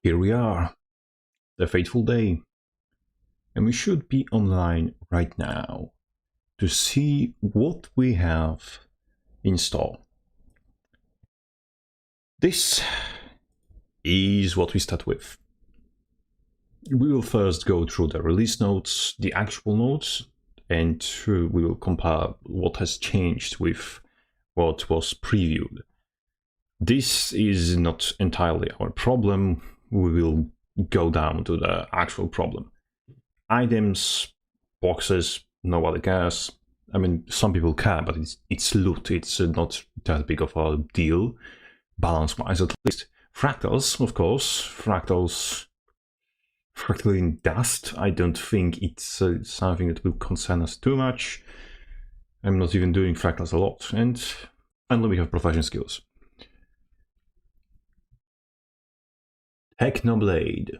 Here we are, the fateful day, and we should be online right now to see what we have in store. This is what we start with. We will first go through the release notes, the actual notes, and we will compare what has changed with what was previewed. This is not entirely our problem. We will go down to the actual problem. Items, boxes, nobody cares. I mean, some people care, but it's loot. It's not that big of a deal, balance-wise at least. Fractals, of course. Fractal in dust. I don't think it's something that will concern us too much. I'm not even doing fractals a lot. And finally, we have profession skills. Technoblade.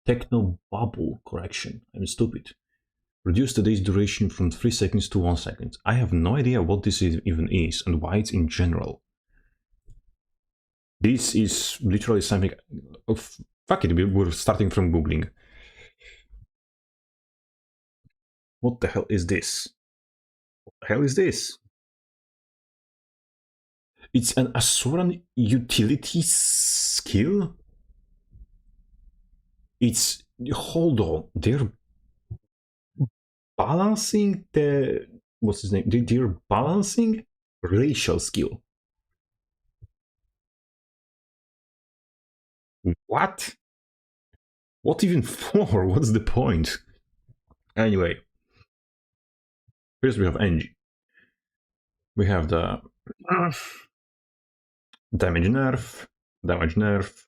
Technobubble, correction. I'm stupid. Reduce the day's duration from 3 seconds to 1 second. I have no idea what this even is and why it's in general. This is literally something... Oh, fuck it, we're starting from Googling. What the hell is this? What the hell is this? It's an Asuran utility skill? It's... Hold on, they're balancing the... What's his name? They're balancing racial skill. What? What even for? What's the point? Anyway. First we have NG. We have the damage nerf, damage nerf,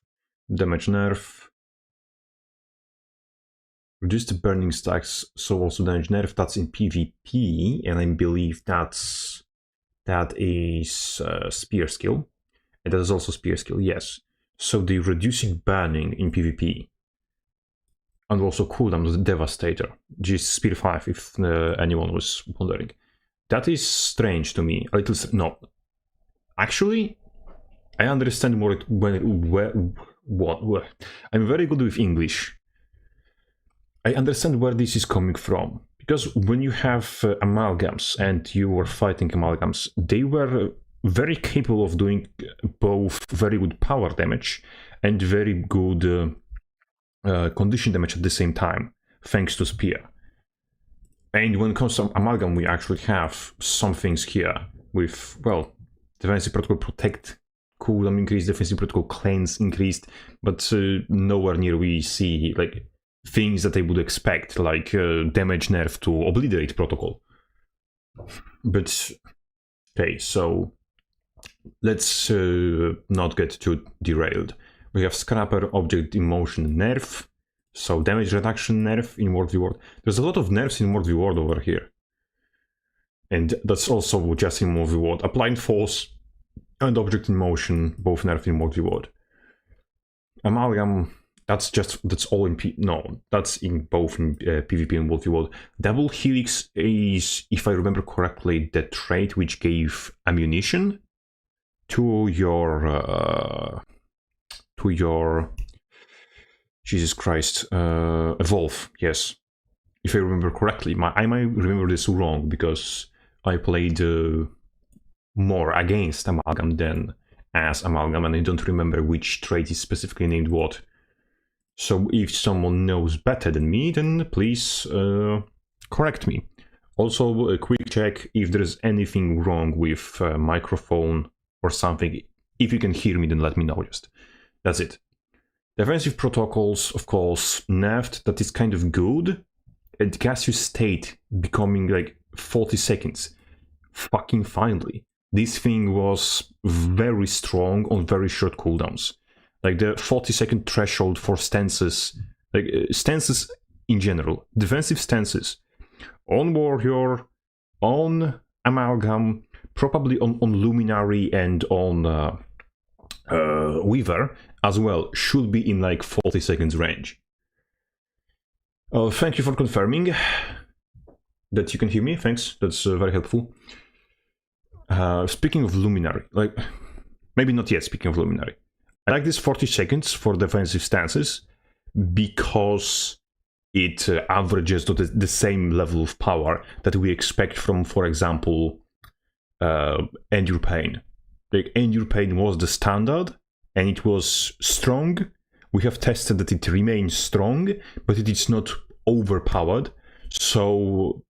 damage nerf. Reduce the burning stacks, so also damage nerf. That's in PvP, and I believe that is spear skill. And that is also spear skill, yes. So the reducing burning in PvP. And also cooldown the Devastator, just spear 5 if anyone was wondering. That is strange to me. A little no. Actually, I understand more what. I'm very good with English. I understand where this is coming from, because when you have amalgams and you were fighting amalgams, they were very capable of doing both very good power damage and very good condition damage at the same time, thanks to spear. And when it comes to amalgam, we actually have some things here with, well, defensive protocol protect, cooldown increased, defensive protocol cleanse increased, but nowhere near we see like things that I would expect, like damage nerf to obliterate protocol. But okay, so let's not get too derailed. We have Scrapper Object in Motion nerf, so damage reduction nerf in World v World. There's a lot of nerfs in World v World over here. And that's also just in World v World. Applied Force and Object in Motion, both nerf in World v World. Amalgam, that's all in that's in both in PvP and World v World. Double Helix is, if I remember correctly, the trait which gave ammunition to your Jesus Christ, Evolve, yes. If I remember correctly. I might remember this wrong, because I played more against Amalgam than as Amalgam, and I don't remember which trait is specifically named what. So if someone knows better than me, then please correct me. Also, a quick check if there's anything wrong with microphone or something. If you can hear me, then let me know just. That's it. Defensive protocols, of course, nerfed. That is kind of good. And gaseous state becoming like 40 seconds. Fucking finally. This thing was very strong on very short cooldowns. Like the 40-second threshold for stances. Like stances in general. Defensive stances. On Warrior, on Amalgam, probably on Luminary and on Weaver as well, should be in like 40 seconds range. Thank you for confirming that you can hear me. Thanks, that's very helpful. Speaking of Luminary, like maybe not yet. Speaking of Luminary, I like this 40 seconds for defensive stances because it averages to the same level of power that we expect from, for example, Endure Pain. Like, Endure Pain was the standard, and it was strong. We have tested that it remains strong, but it is not overpowered. So,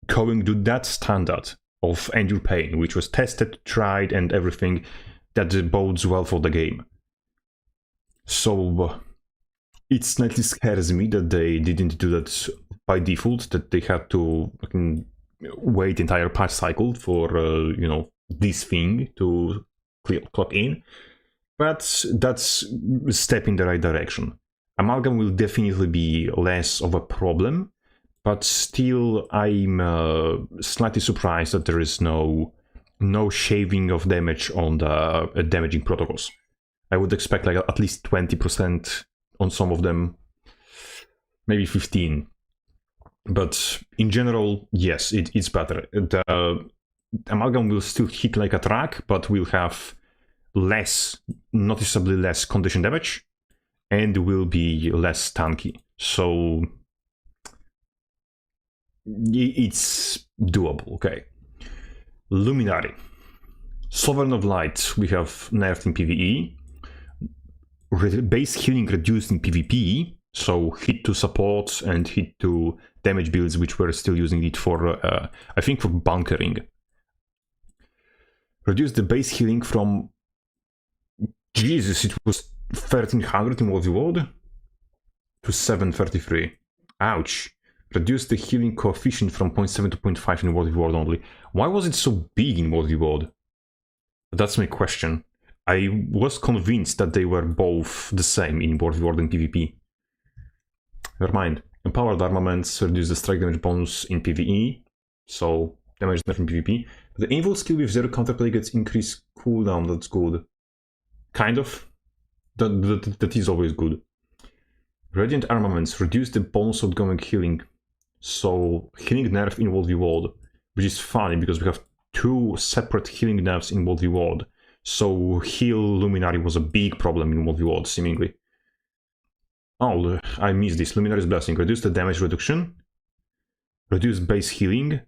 going to that standard of Endure Pain, which was tested, tried, and everything, that bodes well for the game. So, it slightly scares me that they didn't do that by default, that they had to wait entire patch cycle for, this thing to clock in. But that's a step in the right direction. Amalgam will definitely be less of a problem, but still I'm slightly surprised that there is no shaving of damage on the damaging protocols. I would expect like at least 20% on some of them, maybe 15. But in general, yes, it's better. The Amalgam will still hit like a track, but will have noticeably less condition damage, and will be less tanky. So it's doable, okay. Luminary. Sovereign of Light we have nerfed in PvE. Base healing reduced in PvP, so hit to support and hit to damage builds, which were still using it for, I think, for bunkering. Reduce the base healing from, Jesus, it was 1300 in World War to 733. Ouch. Reduce the healing coefficient from 0.7 to 0.5 in World War only. Why was it so big in World War? That's my question. I was convinced that they were both the same in World War and PvP. Never mind. Empowered armaments reduce the strike damage bonus in PvE, so damage nerf in PvP. The invul skill with 0 counterplay gets increased cooldown, that's good. Kind of. That is always good. Radiant armaments reduce the bonus outgoing healing. So healing nerf in World v World, which is funny because we have 2 separate healing nerfs in World v World. So heal Luminary was a big problem in World v World, seemingly. Oh, I missed this. Luminary's Blessing. Reduce the damage reduction. Reduce base healing.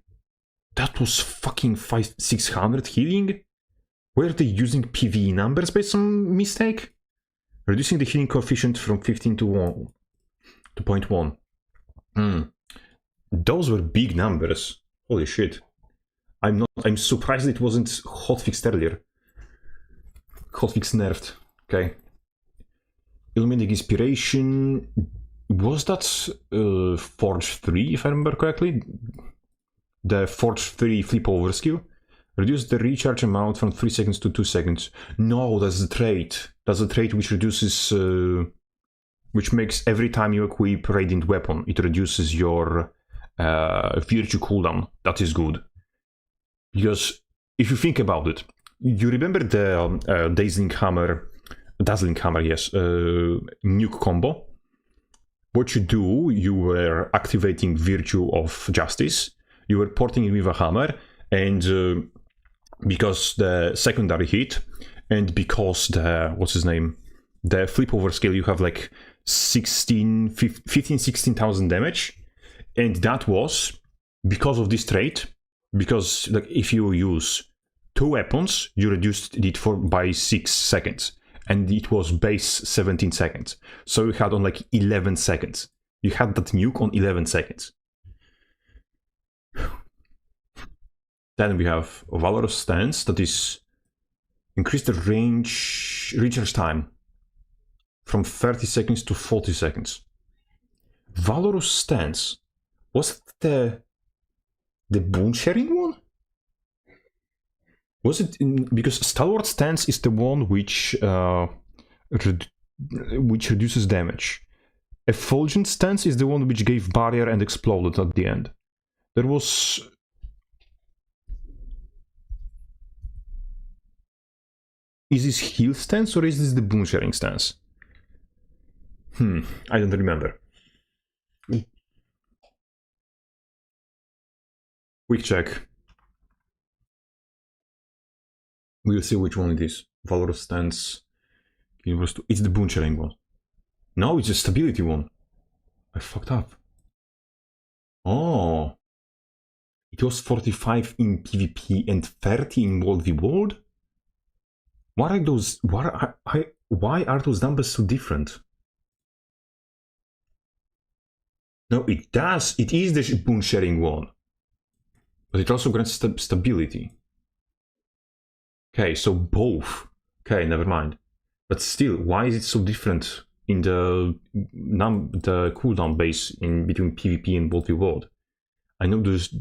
That was fucking 600 healing? Were they using PvE numbers by some mistake? Reducing the healing coefficient from 15 to 1 to 0.1. Those were big numbers. Holy shit. I'm surprised it wasn't hotfixed earlier. Hotfix nerfed. Okay. Illuminating Inspiration. Was that Forge 3, if I remember correctly? The Forge 3 flip over skill. Reduce the recharge amount from 3 seconds to 2 seconds. No, that's the trait. That's the trait which reduces... which makes every time you equip Radiant Weapon, it reduces your virtue cooldown. That is good. Because if you think about it, you remember the Dazzling Hammer, yes, nuke combo? What you do, you were activating Virtue of Justice, you were porting it with a hammer, and because the secondary hit, and because the, the flip over skill, you have like 16,000 damage, and that was because of this trait, because like if you use 2 weapons, you reduced it by 6 seconds, and it was base 17 seconds, so you had on like 11 seconds. You had that nuke on 11 seconds. Then we have Valorous Stance, that is increase the recharge time from 30 seconds to 40 seconds. Valorous Stance, was it the boon sharing one? Was it because Stalwart Stance is the one which reduces damage. Effulgent Stance is the one which gave barrier and exploded at the end. There was... Is this heal stance or is this the boon sharing stance? I don't remember. Quick check. We'll see which one it is. Valorous Stance. It's the boon sharing one. No, it's the stability one. I fucked up. Oh. It was 45 in PvP and 30 in World v World? Why are those numbers so different? No, it does. It is the boon sharing one. But it also grants stability. Okay, so both. Okay, never mind. But still, why is it so different in the cooldown base in between PvP and World v World? I know there's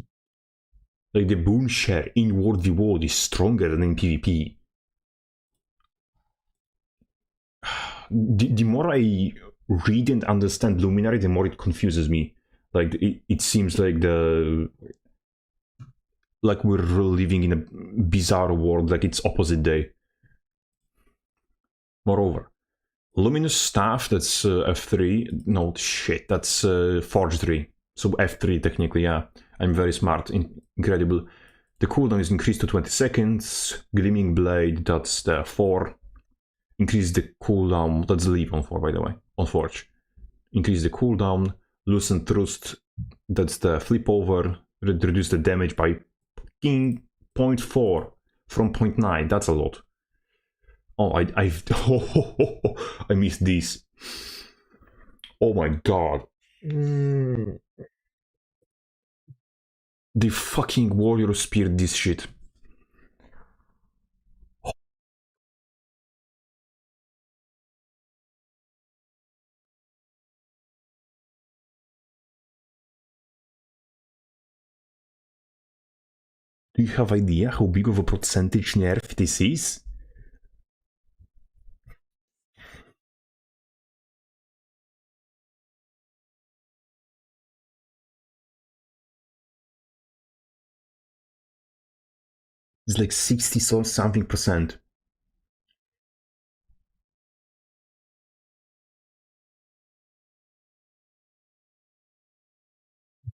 like the boon share in World v World is stronger than in PvP. The more I read and understand Luminary, the more it confuses me. Like it seems like we're living in a bizarre world, like it's opposite day. Moreover, Luminous Staff, that's F3. No, shit, that's Forge 3. So F3 technically, yeah. I'm very smart, incredible. The cooldown is increased to 20 seconds. Gleaming Blade, that's the 4. Increase the cooldown, that's leave on 4 by the way, on Forge. Increase the cooldown. Loosen Thrust, that's the flip over. Reduce the damage by 0.4 from 0.9, that's a lot. Oh, I missed this. Oh my god. The fucking Warrior Spear this shit. Do you have idea how big of a percentage nerf this is? It's like 60 something percent.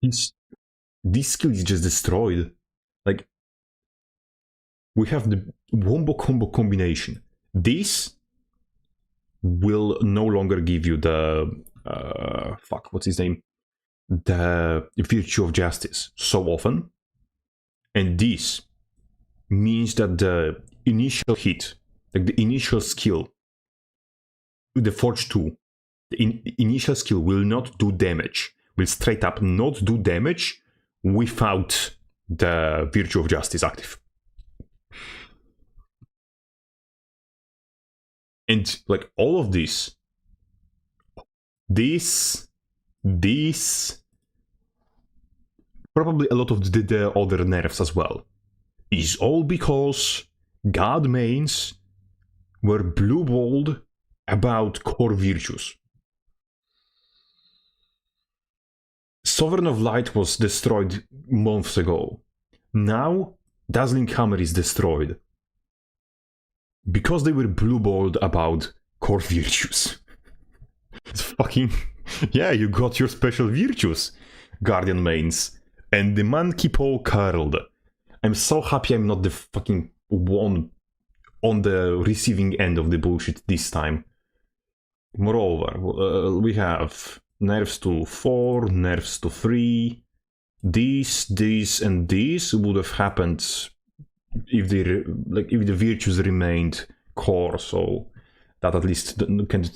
This skill is just destroyed. Like, we have the wombo combo combination. This will no longer give you the what's his name? The Virtue of Justice so often. And this means that the initial hit, like the initial skill, the Forge 2, the initial skill will not do damage, will straight up not do damage without the Virtue of Justice active. And like all of this, probably a lot of the other nerfs as well, is all because God mains were blue-balled about core virtues. Sovereign of Light was destroyed months ago. Now, Dazzling Hammer is destroyed. Because they were blue-balled about core virtues. It's fucking... Yeah, you got your special virtues, Guardian mains. And the monkey paw curled. I'm so happy I'm not the fucking one on the receiving end of the bullshit this time. Moreover, we have nerfs to 4, nerfs to 3. This, and this would have happened if the virtues remained core, so that at least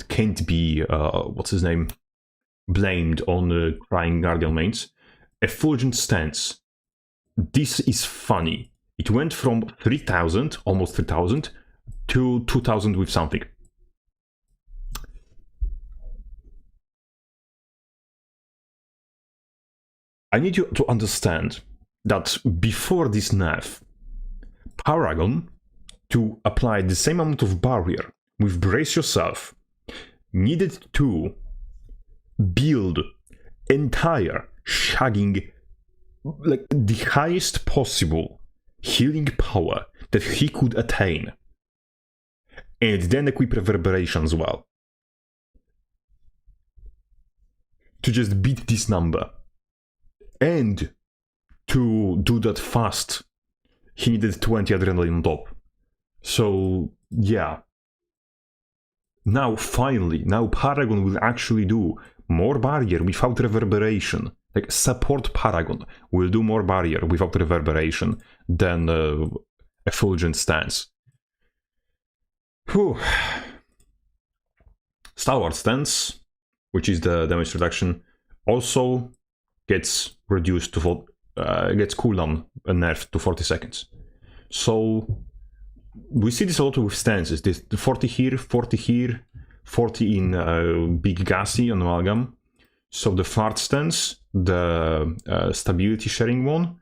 can't be what's his name, blamed on crying Guardian mains. Effulgent Stance. This is funny. It went from 3,000, almost 3,000, to 2,000 with something. I need you to understand that before this nerf, Paragon, to apply the same amount of barrier with Brace Yourself, needed to build entire shagging, like the highest possible healing power that he could attain, and then equip Reverberation as well to just beat this number. And to do that fast, he needed 20 adrenaline on top. So yeah, Now, finally, now Paragon will actually do more barrier without reverberation. Like, support Paragon will do more barrier without reverberation than Effulgent Stance. Whew. Stalwart Stance, which is the damage reduction, also gets reduced to gets cooldown nerfed to 40 seconds. So we see this a lot with stances. This 40 here, 40 in Big Gassy on Amalgam. So the Fart stance, the stability sharing one,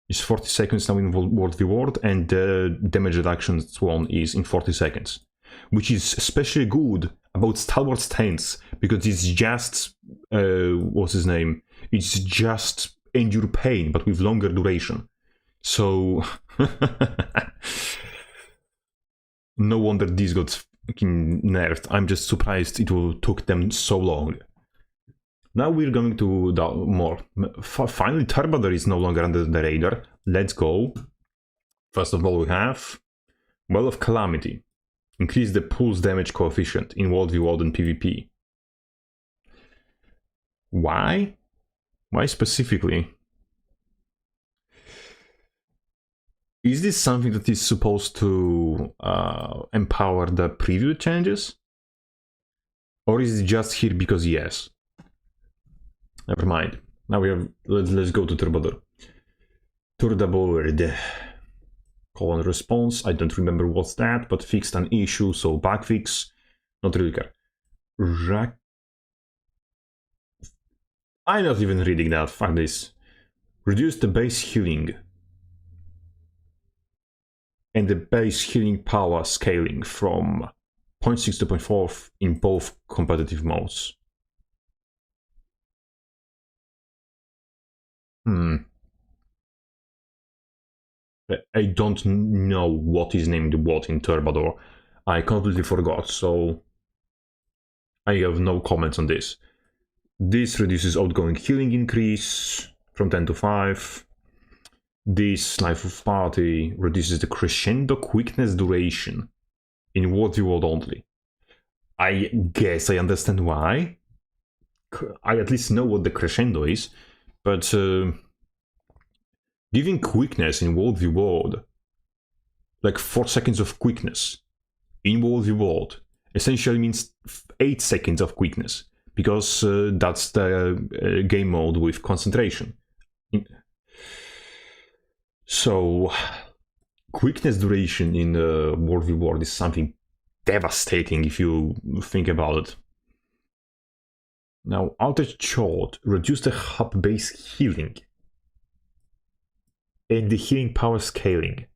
is 40 seconds now in World v World, and the damage reduction one is in 40 seconds. Which is especially good about Stalwart Stance, because it's just, what's his name? It's just endure pain, but with longer duration. So, no wonder these got fucking nerfed. I'm just surprised it took them so long. Now we're going to more. Finally, Turbador is no longer under the radar. Let's go. First of all, we have Well of Calamity. Increase the pulse damage coefficient in World v World and PvP. Why? Why specifically? Is this something that is supposed to empower the preview changes? Or is it just here because yes? Never mind. Now we have, let's go to Turbador. Turbador. Call and response, I don't remember what's that, but fixed an issue, so bug fix, not really care. I'm not even reading that, fuck this. Reduce the base healing and the base healing power scaling from 0.6 to 0.4 in both competitive modes. I don't know what is named what in Turbador. I completely forgot, so I have no comments on this. This reduces outgoing healing increase from 10 to 5. This Life of Party reduces the crescendo quickness duration in World v World only. I guess I understand why. I at least know what the crescendo is, but giving quickness in World v World, like 4 seconds of quickness in World v World, essentially means 8 seconds of quickness, because that's the game mode with concentration. So, quickness duration in World v World is something devastating if you think about it. Now, Altered Shot, reduce the hub base healing and the healing power scaling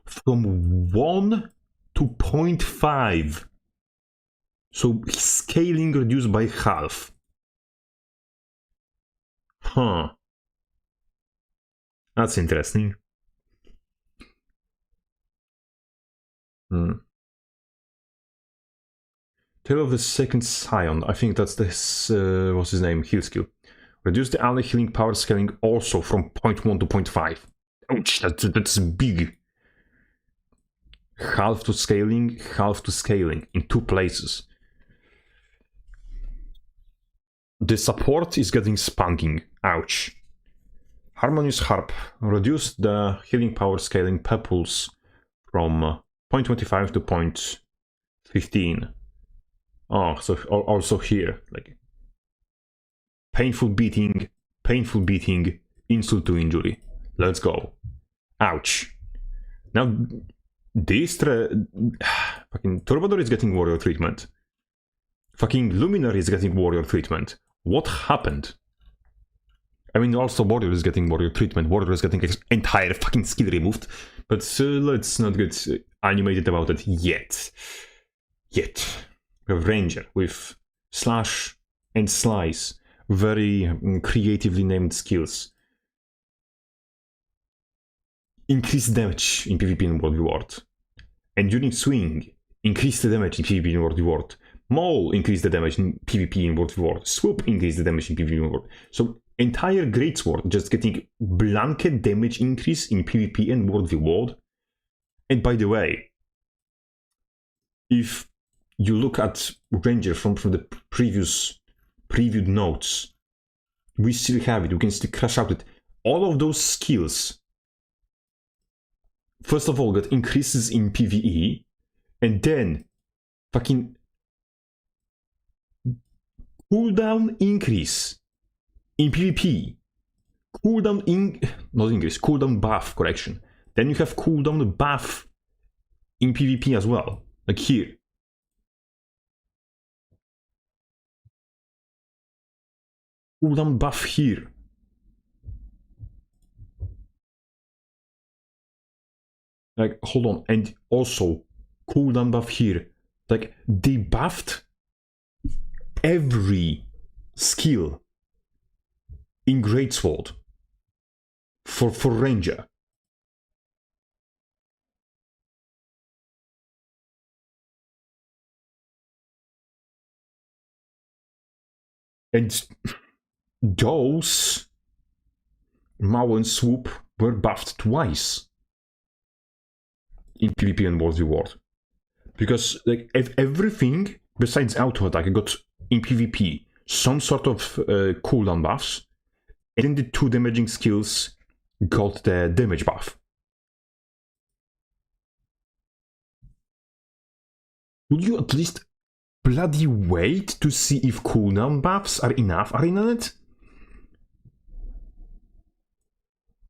from 1 to 0.5. So scaling reduced by half. Huh. That's interesting. Tale of the Second Scion. I think that's this, what's his name? Heal skill. Reduce the ally healing power scaling also from 0.1 to 0.5. Ouch, that's big. Half to scaling in 2 places. The support is getting spanking. Ouch. Harmonious Harp. Reduce the healing power scaling per pulse from 0.25 to 0.15. Oh, so also here, like painful beating, insult to injury. Let's go. Ouch. Now, this fucking Turbador is getting warrior treatment. Fucking Luminary is getting warrior treatment. What happened? I mean, also Warrior is getting warrior treatment. Warrior is getting his entire fucking skill removed. But let's not get animated about it yet. We have Ranger with Slash and Slice. Very creatively named skills. Increase damage in PvP in World v World. Enduring Swing. Increase the damage in PvP in World v World. Maul. Increase the damage in PvP in World v World. Swoop. Increase the damage in PvP in World. So entire Greatsword just getting blanket damage increase in PvP and World v World. And by the way, if you look at Ranger from the previewed notes, we still have it. We can still crash out it. All of those skills, first of all, got increases in PvE, and then fucking cooldown increase in PvP. Cooldown buff, correction. Then you have cooldown buff in PvP as well, like here. Cooldown buff here. Like, hold on, and also cooldown buff here. Like, they buffed every skill in Greatsword for Ranger. And those Maul and Swoop were buffed twice in PvP and World Reward. Because like everything besides auto attack got in PvP some sort of cooldown buffs, and then the 2 damaging skills got the damage buff. Would you at least bloody wait to see if cooldown buffs are enough Arenanet?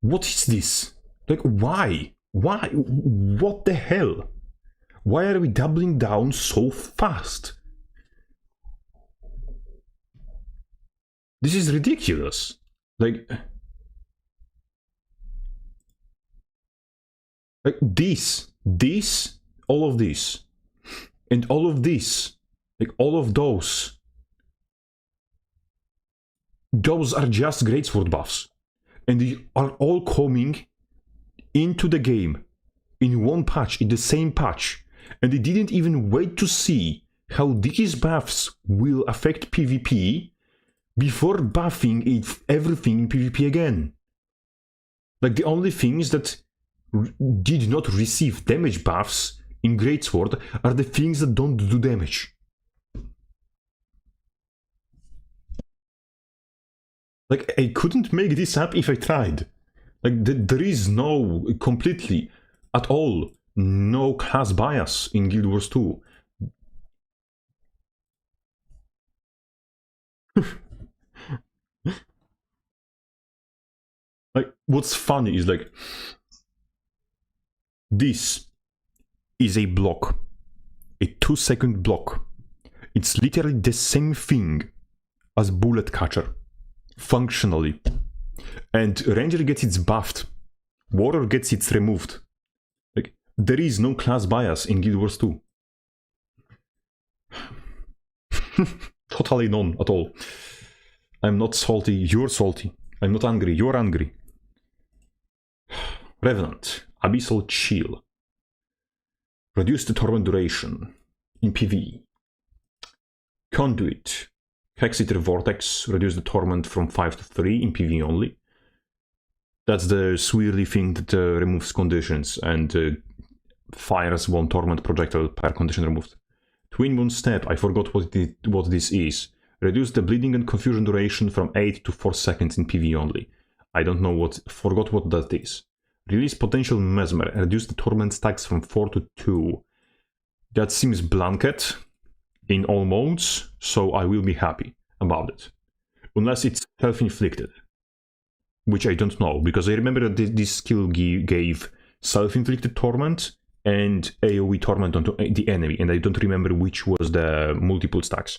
What is this? Like, why? Why? What the hell? Why are we doubling down so fast? This is ridiculous. Like this, all of this, and all of this, like all of those are just Greatsword buffs, and they are all coming into the game in one patch, in the same patch, and they didn't even wait to see how these buffs will affect PvP before buffing everything in PvP again. Like, the only things that did not receive damage buffs in Greatsword are the things that don't do damage. Like, I couldn't make this up if I tried. Like, there is no, completely, at all, no class bias in Guild Wars 2. Like, what's funny is, like, this is a block, a 2-second block. It's literally the same thing as Bullet Catcher, functionally. And Ranger gets its buffed, Warrior gets its removed. Like, there is no class bias in Guild Wars 2. Totally none at all. I'm not salty, you're salty. I'm not angry, you're angry. Revenant, Abyssal Chill. Reduce the torment duration in PvE. Conduit, Hexeter Vortex, reduce the torment from 5 to 3 in PvE only. That's the swirly thing that removes conditions and fires 1 torment projectile per condition removed. Twin Moon Step, I forgot what this is. Reduce the bleeding and confusion duration from 8 to 4 seconds in PvE only. I don't know forgot what that is. Release Potential Mesmer, reduce the torment stacks from 4 to 2. That seems blanket in all modes, so I will be happy about it. Unless it's self-inflicted. Which I don't know, because I remember that this skill gave self-inflicted torment and AoE torment onto the enemy, and I don't remember which was the multiple stacks.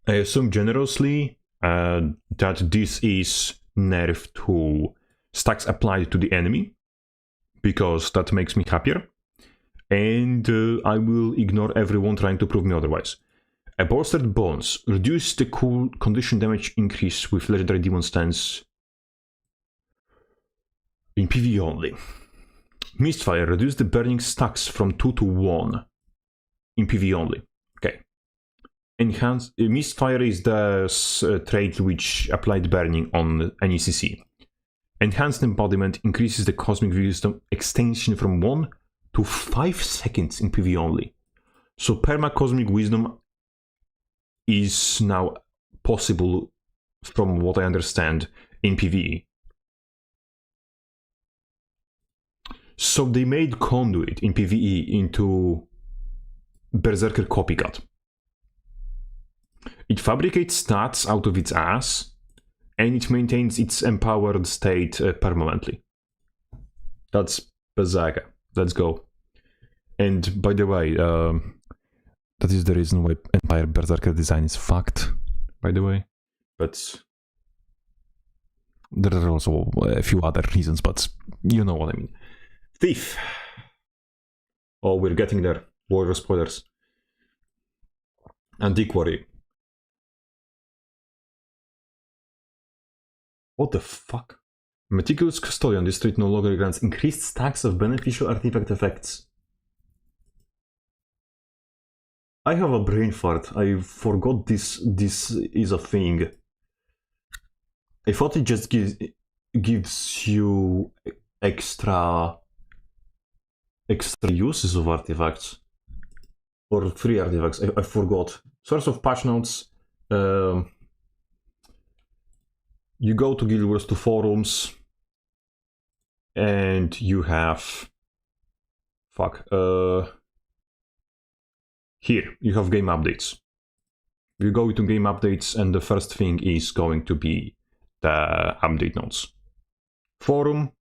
I assume generously that this is nerf to stacks applied to the enemy, because that makes me happier, and I will ignore everyone trying to prove me otherwise. A Bolstered Bones, reduce the cool condition damage increase with Legendary Demon Stance in PvE only. Mistfire, reduce the burning stacks from 2 to 1 in PvE only. Okay. Enhance Mistfire is the trait which applied burning on any CC. Enhanced Embodiment increases the Cosmic Wisdom extension from 1 to 5 seconds in PvE only. So perma-cosmic wisdom is now possible, from what I understand, in PvE. So they made Conduit in PvE into Berserker copycat. It fabricates stats out of its ass, and it maintains its empowered state permanently. That's Berserker. Let's go. And by the way, that is the reason why entire Berserker design is fucked, by the way. But there are also a few other reasons, but you know what I mean. Thief. Oh, we're getting there. Warrior spoilers. Antiquary. What the fuck? Meticulous Custodian. This trait no longer grants increased stacks of beneficial artifact effects. I have a brain fart. I forgot this is a thing. I thought it just gives you extra uses of artifacts. Or free artifacts. I forgot. Source of patch notes. You go to Guild Wars 2 forums, and you have... Fuck. Here, you have game updates. You go to game updates, and the first thing is going to be the update notes. Forum,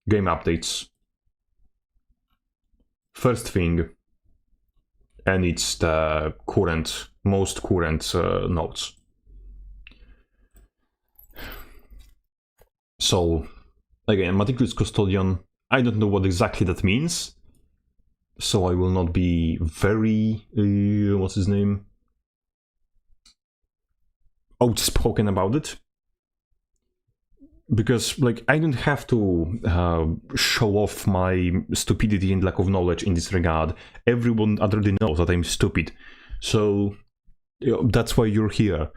game updates. First thing, and it's the most current notes. So, again, Meticulous Custodian, I don't know what exactly that means, so I will not be very, what's his name, outspoken about it. Because, like, I don't have to show off my stupidity and lack of knowledge in this regard. Everyone already knows that I'm stupid. So, that's why you're here.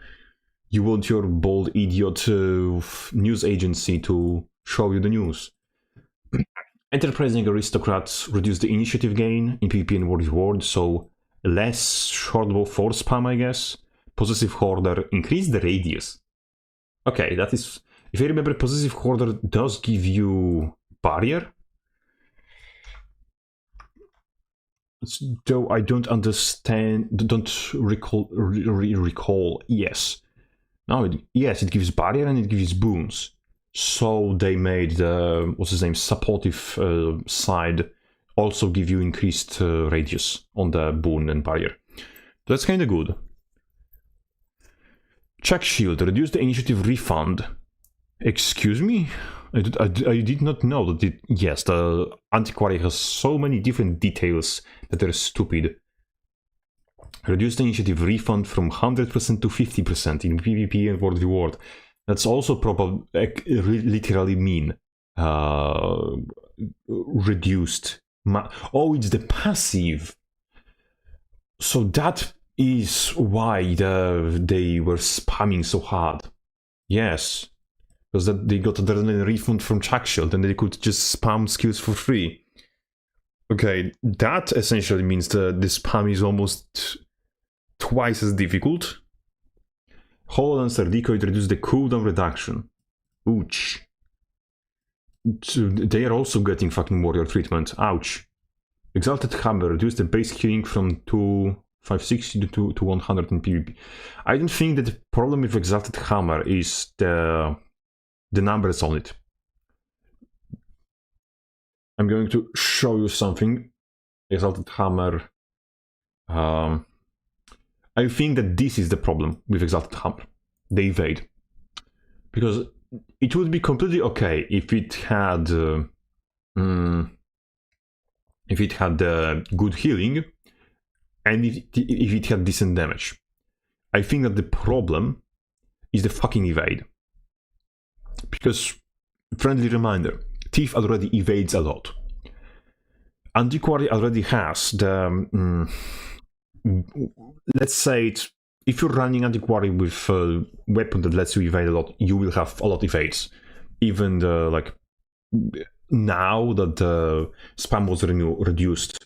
You want your bold idiot news agency to show you the news. Enterprising aristocrats reduce the initiative gain in PvP and World Reward, so less shortbow force spam, I guess. Possessive Hoarder, increase the radius. Okay, that is... If I remember, Possessive Hoarder does give you barrier. Though I don't understand, don't recall, yes. No, yes, it gives barrier and it gives boons. So they made the, what's his name, supportive side also give you increased radius on the boon and barrier. That's kind of good. Check Shield, reduce the initiative refund. Excuse me? I did not know that it... Yes, the Antiquary has so many different details that are stupid. Reduce the initiative refund from 100% to 50% in PvP and World Reward. That's also probably literally mean reduced. Oh, it's the passive. So that is why they were spamming so hard. Yes. Because they got adrenaline refund from Chuck Shield and they could just spam skills for free. Okay, that essentially means that the spam is almost twice as difficult. HoloLens Decoy reduce the cooldown reduction. Ouch. They are also getting fucking warrior treatment. Ouch. Exalted Hammer reduce the base healing from 560 to 100 in PvP. I don't think that the problem with Exalted Hammer is the numbers on it. I'm going to show you something. Exalted Hammer. I think that this is the problem with Exalted Hammer. They evade. Because it would be completely okay if it had good healing and if it had decent damage. I think that the problem is the fucking evade. Because, friendly reminder, Thief already evades a lot. Antiquary already has the... let's say if you're running Antiquary with a weapon that lets you evade a lot, you will have a lot of evades. Even the, like, now that the spam was reduced,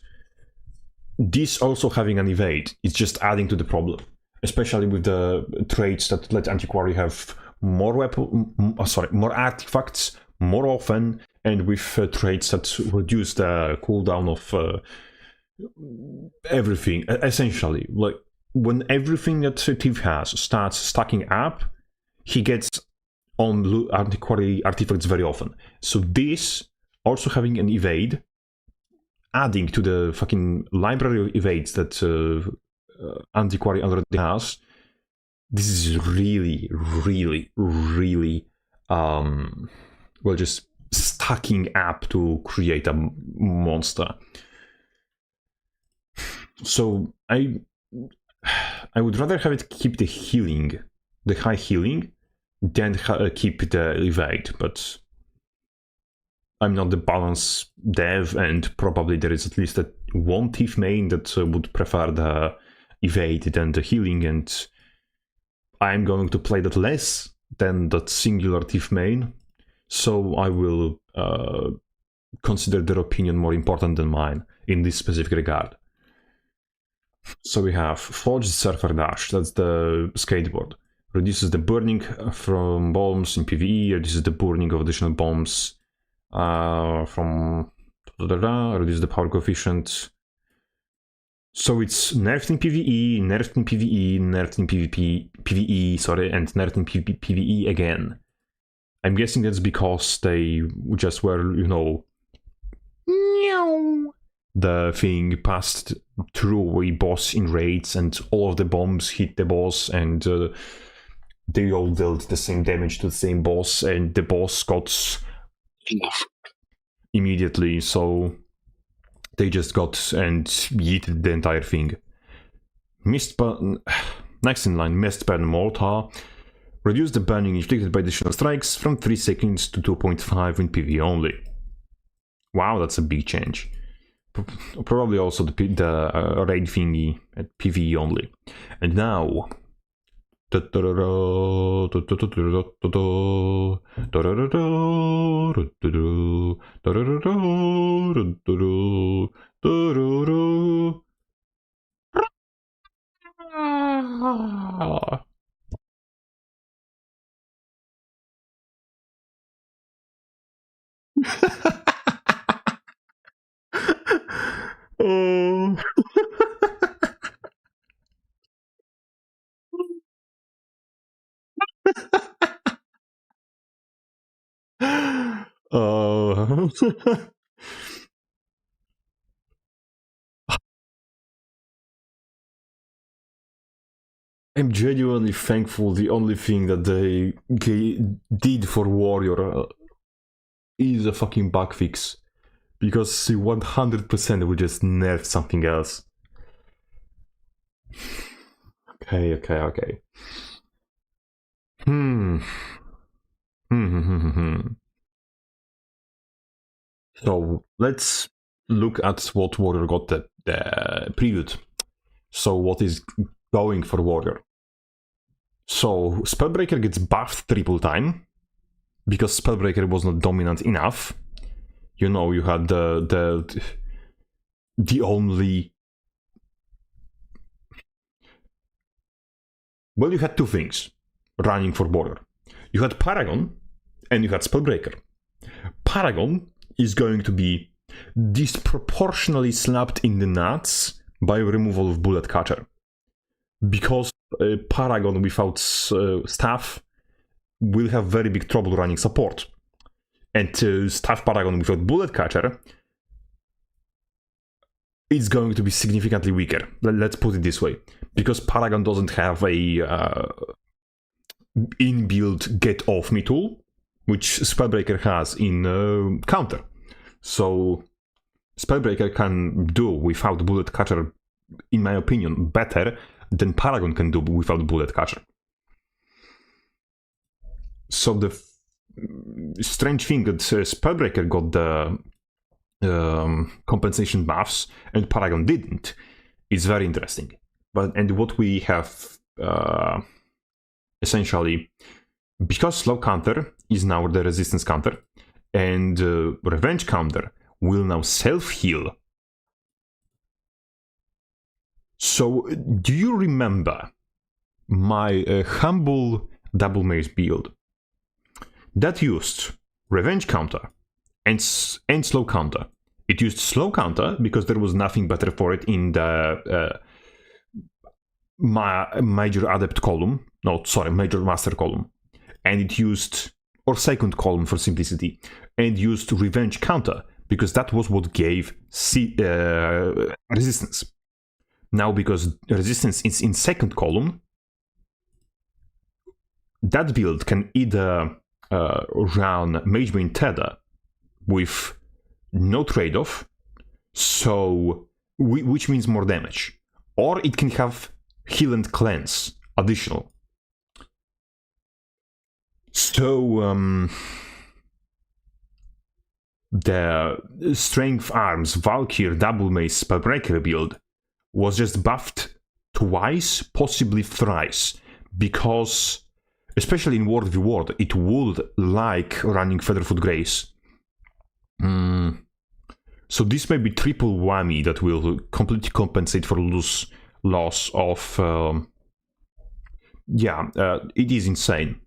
this also having an evade is just adding to the problem, especially with the traits that let Antiquary have more more artifacts more often, and with traits that reduce the cooldown of everything. Essentially, like when everything that Thief has starts stacking up, he gets on Antiquary artifacts very often. So this also having an evade, adding to the fucking library of evades that Antiquary already has, this is really, really, really, well, just stacking up to create a monster. So I would rather have it keep the healing, the high healing, than keep the evade, but I'm not the balance dev, and probably there is at least one Thief main that would prefer the evade than the healing, and I'm going to play that less than that singular Thief main, so I will consider their opinion more important than mine in this specific regard. So we have Forged Surfer Dash, that's the skateboard. Reduces the burning from bombs in PvE, reduces the burning of additional bombs from reduce the power coefficient. So it's nerfed in PvE, nerfed in PvE, nerfed in PvE, sorry, and nerfed in PvE again. I'm guessing that's because they just were, you know, the thing passed through a boss in raids, and all of the bombs hit the boss, and they all dealt the same damage to the same boss, and the boss got immediately, so they just got and yeeted the entire thing. Next in line, Mist Burn Mortar. Reduce the burning inflicted by additional strikes from 3 seconds to 2.5 in PvE only. Wow, that's a big change. Probably also the raid thingy at PvE only. And now... Oh. I'm genuinely thankful the only thing that they did for Warrior is a fucking bug fix. Because 100% would just nerf something else. Okay. So let's look at what Warrior got the previewed. So what is going for Warrior? So Spellbreaker gets buffed triple time because Spellbreaker was not dominant enough. You know, you had the only... Well, you had two things running for Warrior. You had Paragon and you had Spellbreaker. Paragon is going to be disproportionately slapped in the nuts by removal of Bullet Catcher. Because Paragon without staff will have very big trouble running support. And staff Paragon without Bullet Catcher is going to be significantly weaker. Let's put it this way. Because Paragon doesn't have a inbuilt get off me tool, which Spellbreaker has in counter. So Spellbreaker can do without Bullet Catcher, in my opinion, better than Paragon can do without Bullet Catcher. So the strange thing that Spellbreaker got the compensation buffs and Paragon didn't is very interesting. And what we have essentially, because slow counter is now the resistance counter, and Revenge counter will now self-heal. So, do you remember my humble double mace build that used Revenge counter and slow counter? It used slow counter because there was nothing better for it in the major adept column. No, sorry, major master column. And it used, or second column for simplicity, and used Revenge counter because that was what gave resistance. Now, because resistance is in second column, that build can either run Mage Bane Tether with no trade-off, so which means more damage, or it can have Heal and Cleanse additional. So the Strength Arms Valkyr Double Mace Spellbreaker build was just buffed twice, possibly thrice, because, especially in World v World, it would like running Featherfoot Grace. So this may be triple whammy that will completely compensate for loss of... it is insane.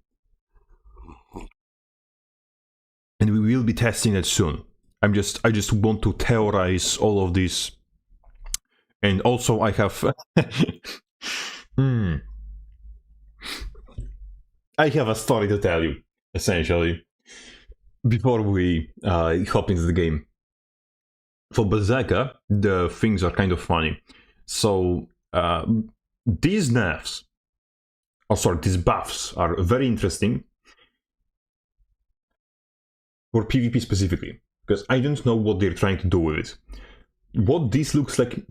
And we will be testing it soon. I just want to theorize all of this. And also I have... I have a story to tell you, essentially, before we hop into the game. For Berserker, the things are kind of funny. So, these nerfs, these buffs are very interesting for PvP specifically, because I don't know what they're trying to do with it. What this looks like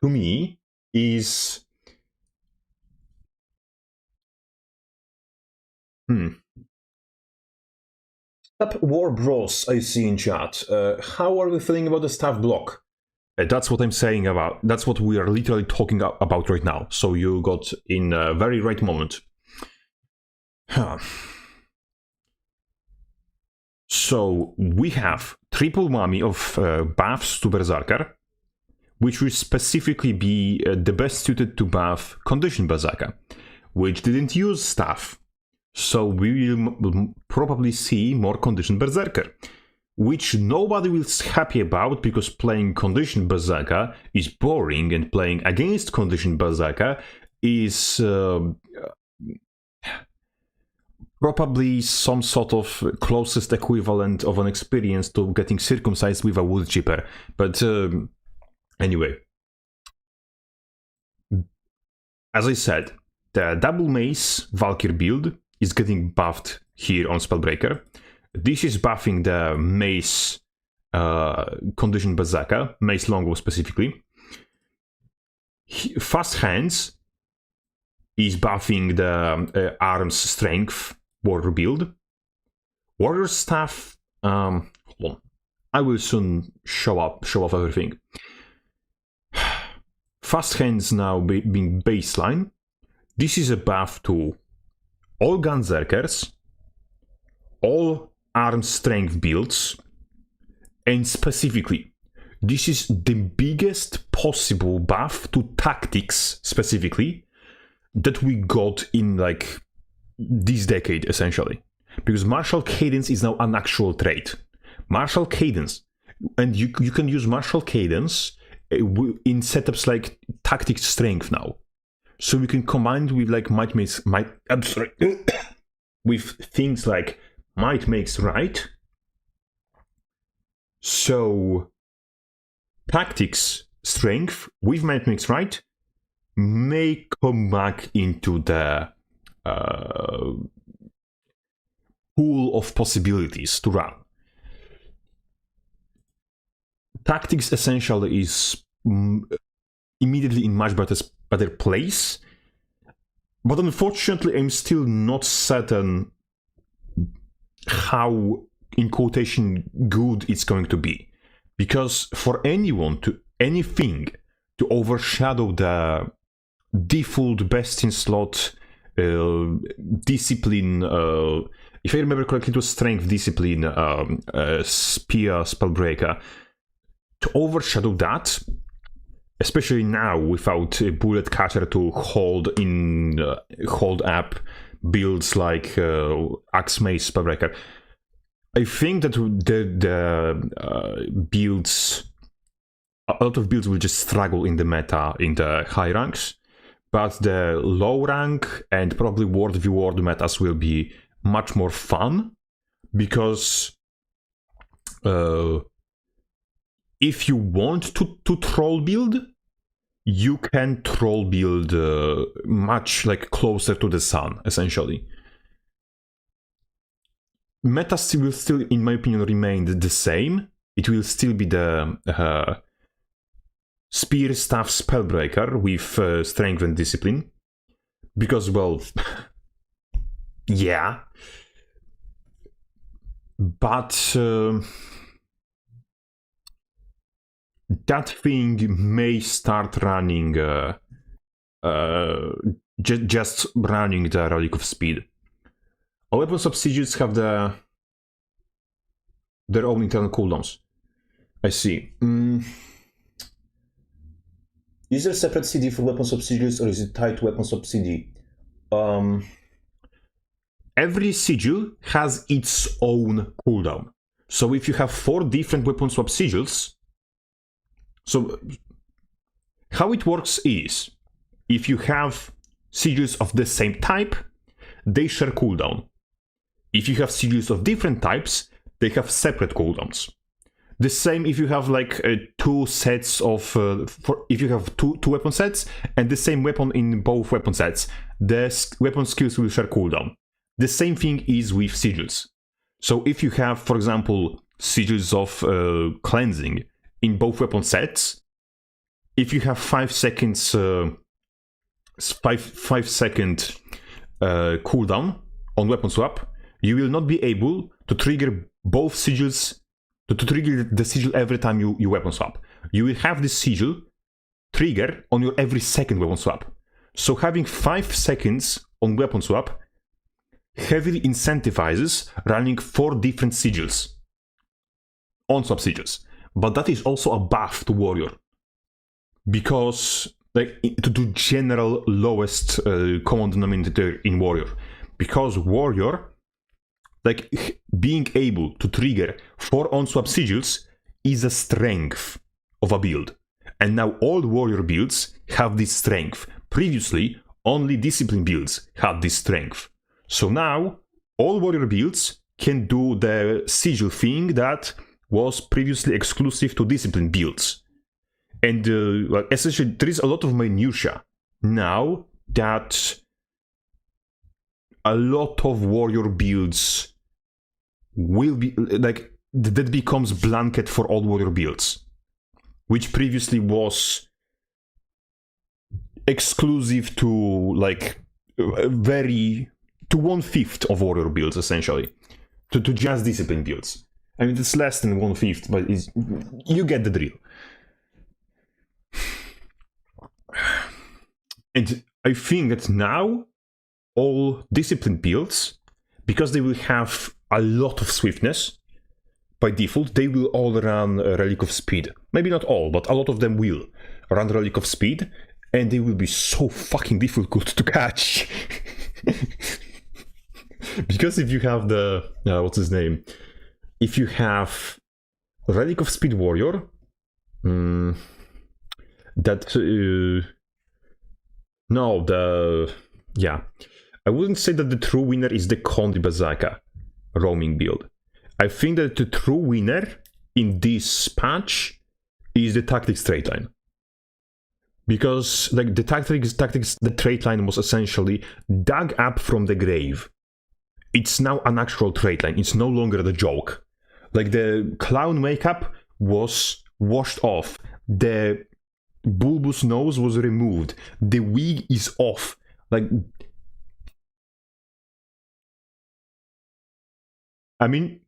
to me is... War Bros, I see in chat. How are we feeling about the staff block? That's what I'm saying about. That's what we are literally talking about right now. So you got in a very right moment. So we have triple whammy of buffs to Berserker, which will specifically be the best suited to buff Condition Berserker, which didn't use staff. So we will probably see more Condition Berserker, which nobody is happy about because playing Condition Berserker is boring and playing against Condition Berserker is probably some sort of closest equivalent of an experience to getting circumcised with a wood chipper. But anyway, as I said, the double mace Valkyr build is getting buffed here on Spellbreaker. This is buffing the mace Condition Berserker, mace longbow specifically. Fast Hands is buffing the arms strength warrior build. Warrior staff, hold on. I will soon show off everything. Fast Hands now being baseline. This is a buff to all Gunzerkers, all arm strength builds, and specifically, this is the biggest possible buff to tactics specifically that we got in like this decade, essentially. Because martial cadence is now an actual trait. Martial cadence, and you can use martial cadence in setups like tactics strength now. So we can combine it with like with things like might makes right. So tactics strength with might makes right may come back into the pool of possibilities to run. Tactics essentially is immediately in much better place, but unfortunately I'm still not certain how, in quotation, good it's going to be, because for anything to overshadow the default best in slot discipline if I remember correctly, it was Strength, Discipline, Spear, Spellbreaker. To overshadow that, especially now without a Bullet Catcher to hold up builds like Axe Mace, Spellbreaker, I think that the builds, a lot of builds will just struggle in the meta in the high ranks, but the low rank and probably World v World metas will be much more fun, because if you want to troll build, you can troll build much like closer to the sun, essentially. Meta will still, in my opinion, remain the same. It will still be the Spear, Staff, Spellbreaker with Strength and Discipline. Because, well, yeah. But that thing may start running, just running the Relic of Speed. All weapons of sigils have their own internal cooldowns. I see. Is there a separate CD for weapons of sigils, or is it tied to weapons of CD? Every sigil has its own cooldown. So if you have 4 different weapon swap sigils, so how it works is, if you have sigils of the same type, they share cooldown. If you have sigils of different types, they have separate cooldowns. The same if you have like 2 sets of, if you have two weapon sets and the same weapon in both weapon sets, the weapon skills will share cooldown. The same thing is with sigils. So if you have, for example, sigils of cleansing in both weapon sets, if you have 5 seconds, 5-second cooldown on weapon swap, you will not be able to trigger both sigils, to trigger the sigil every time you weapon swap. You will have this sigil trigger on your every second weapon swap. So having 5 seconds on weapon swap heavily incentivizes running 4 different sigils, on swap sigils. But that is also a buff to Warrior, because like to do general lowest common denominator in Warrior, because Warrior, like being able to trigger 4 on-swap sigils is a strength of a build. And now all Warrior builds have this strength. Previously, only Discipline builds had this strength. So now, all Warrior builds can do the sigil thing that was previously exclusive to Discipline builds. And well, essentially, there is a lot of minutia now that a lot of Warrior builds will be like that becomes blanket for all Warrior builds, which previously was exclusive to like to 1/5 of Warrior builds, essentially, to just Discipline builds. I mean, it's less than 1/5, but you get the drill. And I think that now all Discipline builds, because they will have a lot of swiftness, by default, they will all run Relic of Speed. Maybe not all, but a lot of them will run Relic of Speed, and they will be so fucking difficult to catch. Because if you have the, what's his name? If you have Relic of Speed Warrior, I wouldn't say that the true winner is the Condi Bazooka roaming build. I think that the true winner in this patch is the Tactics Straight Line. Because like the tactics, the trait line was essentially dug up from the grave. It's now an actual trait line. It's no longer the joke. Like the clown makeup was washed off. The bulbous nose was removed. The wig is off. Like, I mean,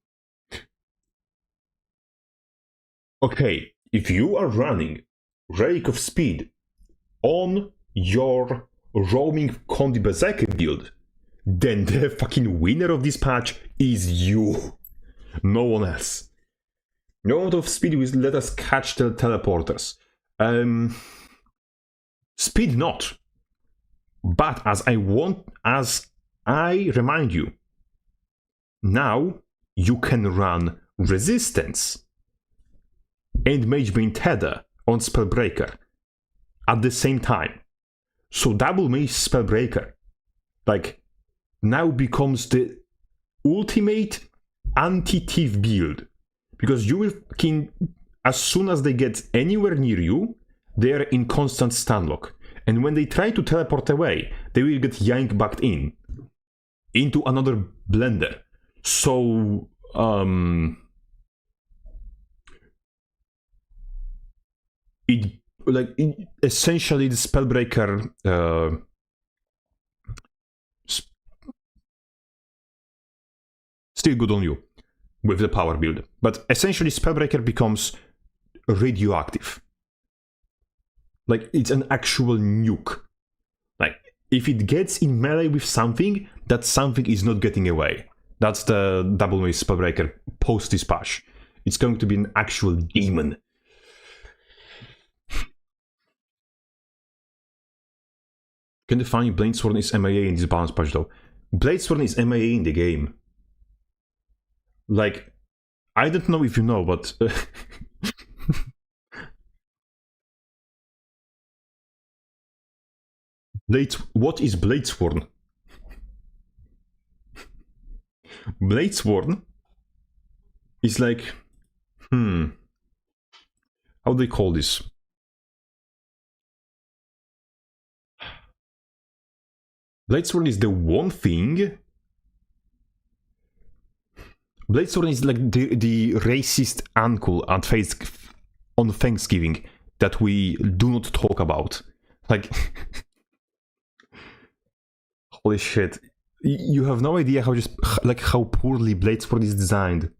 okay, if you are running Relic of Speed on your roaming Condi Bazooka build, then the fucking winner of this patch is you. No one else. No amount of speed will let us catch the teleporters. Speed not. But as I remind you, now you can run Resistance and Magebane Tether on Spellbreaker at the same time. So double Mage Spellbreaker like now becomes the ultimate anti-thief build, because you will as soon as they get anywhere near you, they are in constant stunlock, and when they try to teleport away, they will get yanked back into another blender. So essentially the Spellbreaker still good on you with the power build, but essentially Spellbreaker becomes radioactive. Like, it's an actual nuke. Like, if it gets in melee with something, that something is not getting away. That's the double Mage Spellbreaker post this patch. It's going to be an actual demon. Can define Bladesworn is MIA in this balance patch though. Bladesworn is MIA in the game. Like, I don't know if you know, but what is Bladesworn? Bladesworn is like, how do they call this? Bladesworn is the one thing. Bladesworn is like the racist uncle on Thanksgiving that we do not talk about. Like, holy shit. You have no idea how poorly Bladesworn is designed.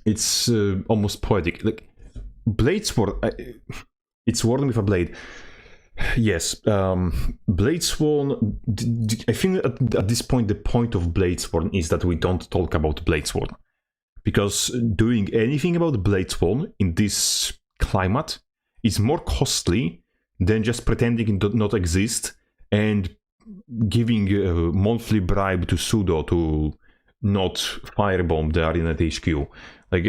It's almost poetic. Like, Bladesworn, it's worn with a blade. Yes, Bladesworn. I think at this point, the point of Bladesworn is that we don't talk about Bladesworn, because doing anything about Bladesworn in this climate is more costly than just pretending it does not exist and giving a monthly bribe to Sudo to not firebomb the Arena HQ. Like,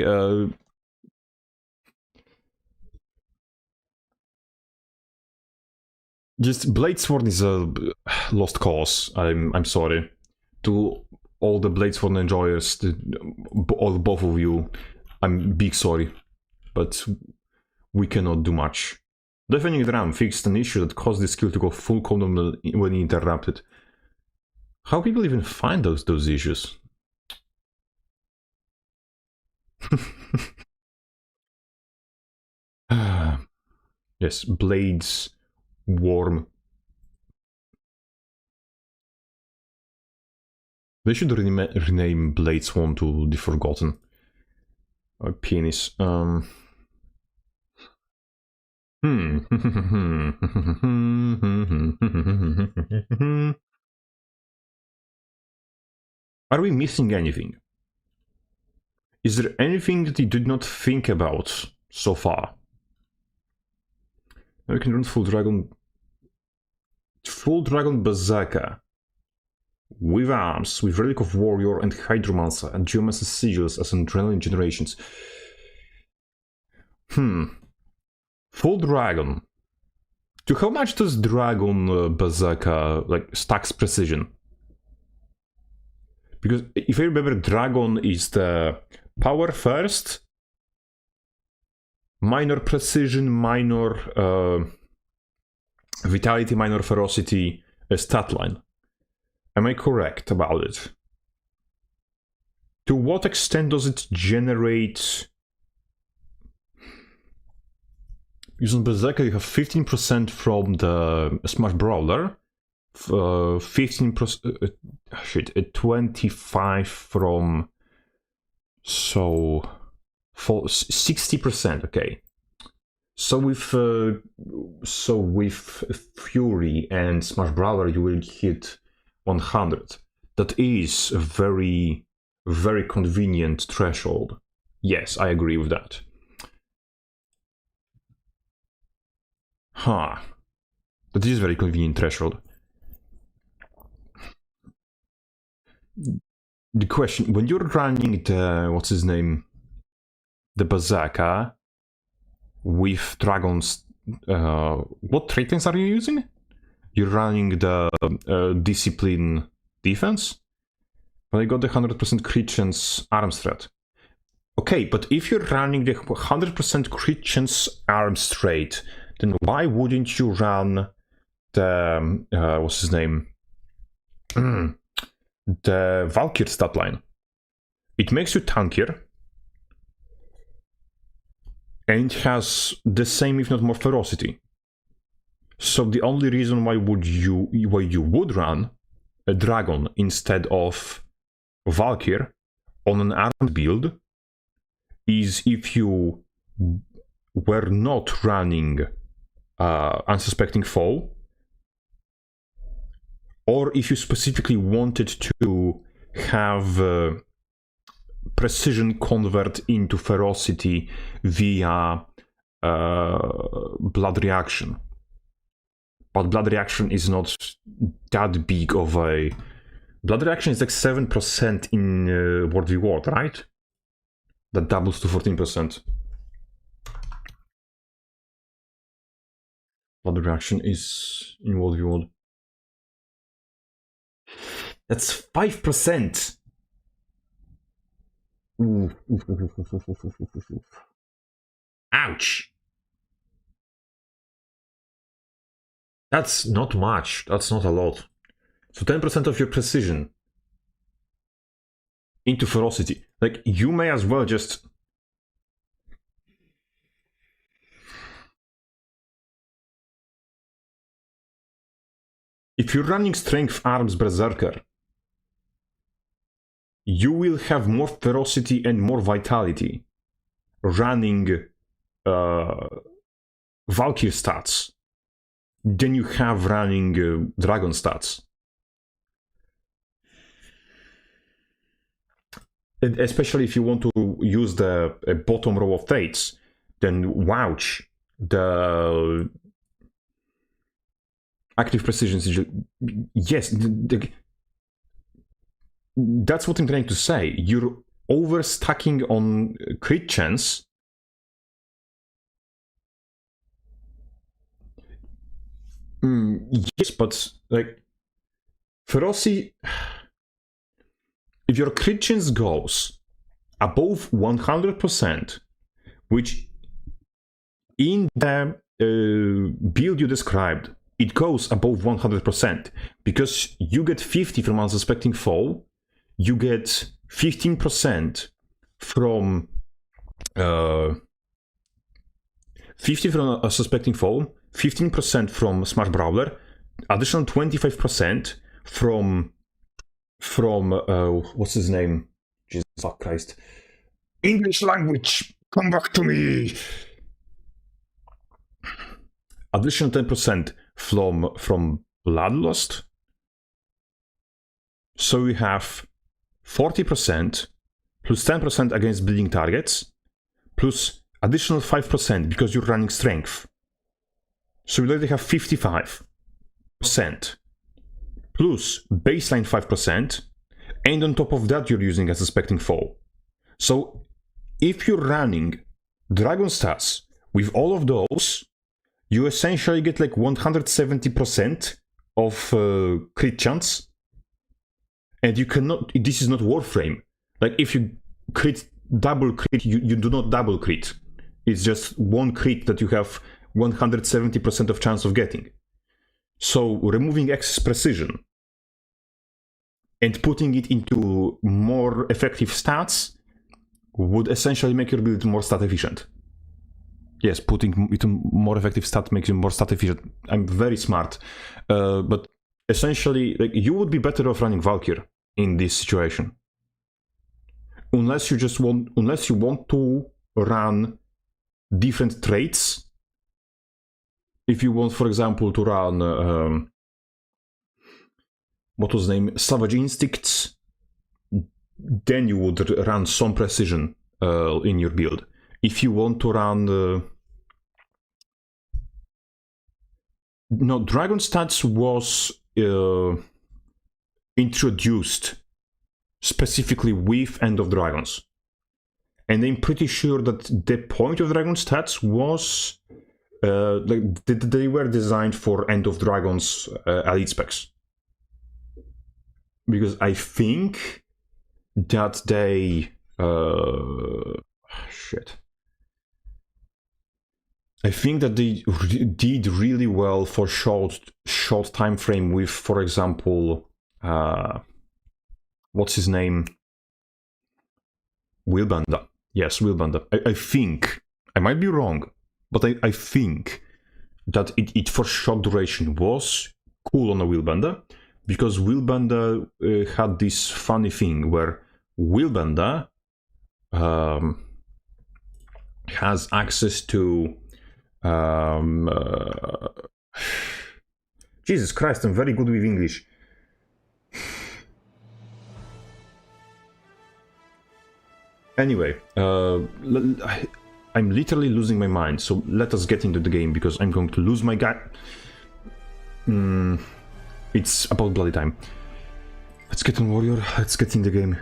just Bladesworn is a lost cause. I'm sorry to all the Bladesworn enjoyers, both of you. I'm big sorry, but we cannot do much. Deafening Drum fixed an issue that caused the skill to go full condom when interrupted. How people even find those issues? Yes, Blades Worm. They should rename Bladesworn to the Forgotten. Or Penis. Are we missing anything? Is there anything that you did not think about so far? Now we can run Full Dragon Berserker with arms, with Relic of Warrior and Hydromancer and Geomancer Sigils as adrenaline generations. Full Dragon. To how much does Dragon Berserker stacks precision? Because if I remember, Dragon is the power first, minor precision, minor vitality, minor ferocity stat line. Am I correct about it? To what extent does it generate? Using Berserker, you have 15% from the Smash Brawler, 15%, 25 from, so for 60%, okay. So with Fury and Smash Brawler, you will hit 100. That is a very, very convenient threshold. Yes, I agree with that. Huh. That is a very convenient threshold. The question, when you're running the, what's his name? The Bazooka with dragons, what ratings are you using? You're running the discipline defense? But I got the 100% crit chance arms threat. Okay, but if you're running the 100% crit chance arms trait, then why wouldn't you run the, what's his name? The Valkyrie stat line. It makes you tankier, and it has the same, if not more, ferocity. So the only reason why you would run a dragon instead of Valkyrie on an armed build is if you were not running Unsuspecting Foe, or if you specifically wanted to have precision convert into ferocity via blood reaction. But blood reaction is not that big of a... Blood reaction is like 7% in World v World, right? That doubles to 14%. Blood reaction is in World v World. That's 5%! Ooh. Ouch! That's not much. That's not a lot. So 10% of your precision into ferocity. Like, you may as well just... If you're running Strength Arms Berserker, you will have more ferocity and more vitality running Valkyrie stats than you have running Dragon stats. And especially if you want to use the bottom row of traits, then wouch, the active precision is just, yes, that's what I'm trying to say. You're overstacking on crit chance. Yes, but like ferocity, if your crit chance goes above 100%, which in the build you described, it goes above 100% because you get 50 from Unsuspecting Foe, you get 15% from 50 from a Suspecting Foe, 15% from Smash Brawler, additional 25% from what's his name? Jesus fuck Christ. English language, come back to me. Additional 10% from Bloodlust. So we have 40% plus 10% against bleeding targets, plus additional 5% because you're running strength. So we already have 55%, plus baseline 5%, and on top of that you're using a Suspecting Foe. So if you're running Dragon stats with all of those, you essentially get like 170% of crit chance. And you cannot, this is not Warframe. Like if you crit, double crit, you do not double crit. It's just one crit that you have 170% of chance of getting. So removing excess precision and putting it into more effective stats would essentially make your build more stat efficient. Yes, putting it in more effective stat makes you more stat efficient. I'm very smart. But essentially, like, you would be better off running Valkyrie in this situation. Unless you want to run different traits if you want, for example, to run what was the name, Savage Instincts, then you would run some precision in your build. If you want to run no, Dragon Stats was introduced specifically with End of Dragons, and I'm pretty sure that the point of Dragon Stats was they were designed for End of Dragons elite specs, because I think that they shit. I think that they did really well for short time frame with, for example, what's his name? Willbanda. Yes, Willbanda. I think, I might be wrong, but I think that it for short duration was cool on a Willbanda, because Willbanda had this funny thing where Willbanda has access to Jesus Christ, I'm very good with English. Anyway, I'm literally losing my mind, so let us get into the game, because I'm going to lose my guy. It's about bloody time. Let's get on Warrior, let's get in the game.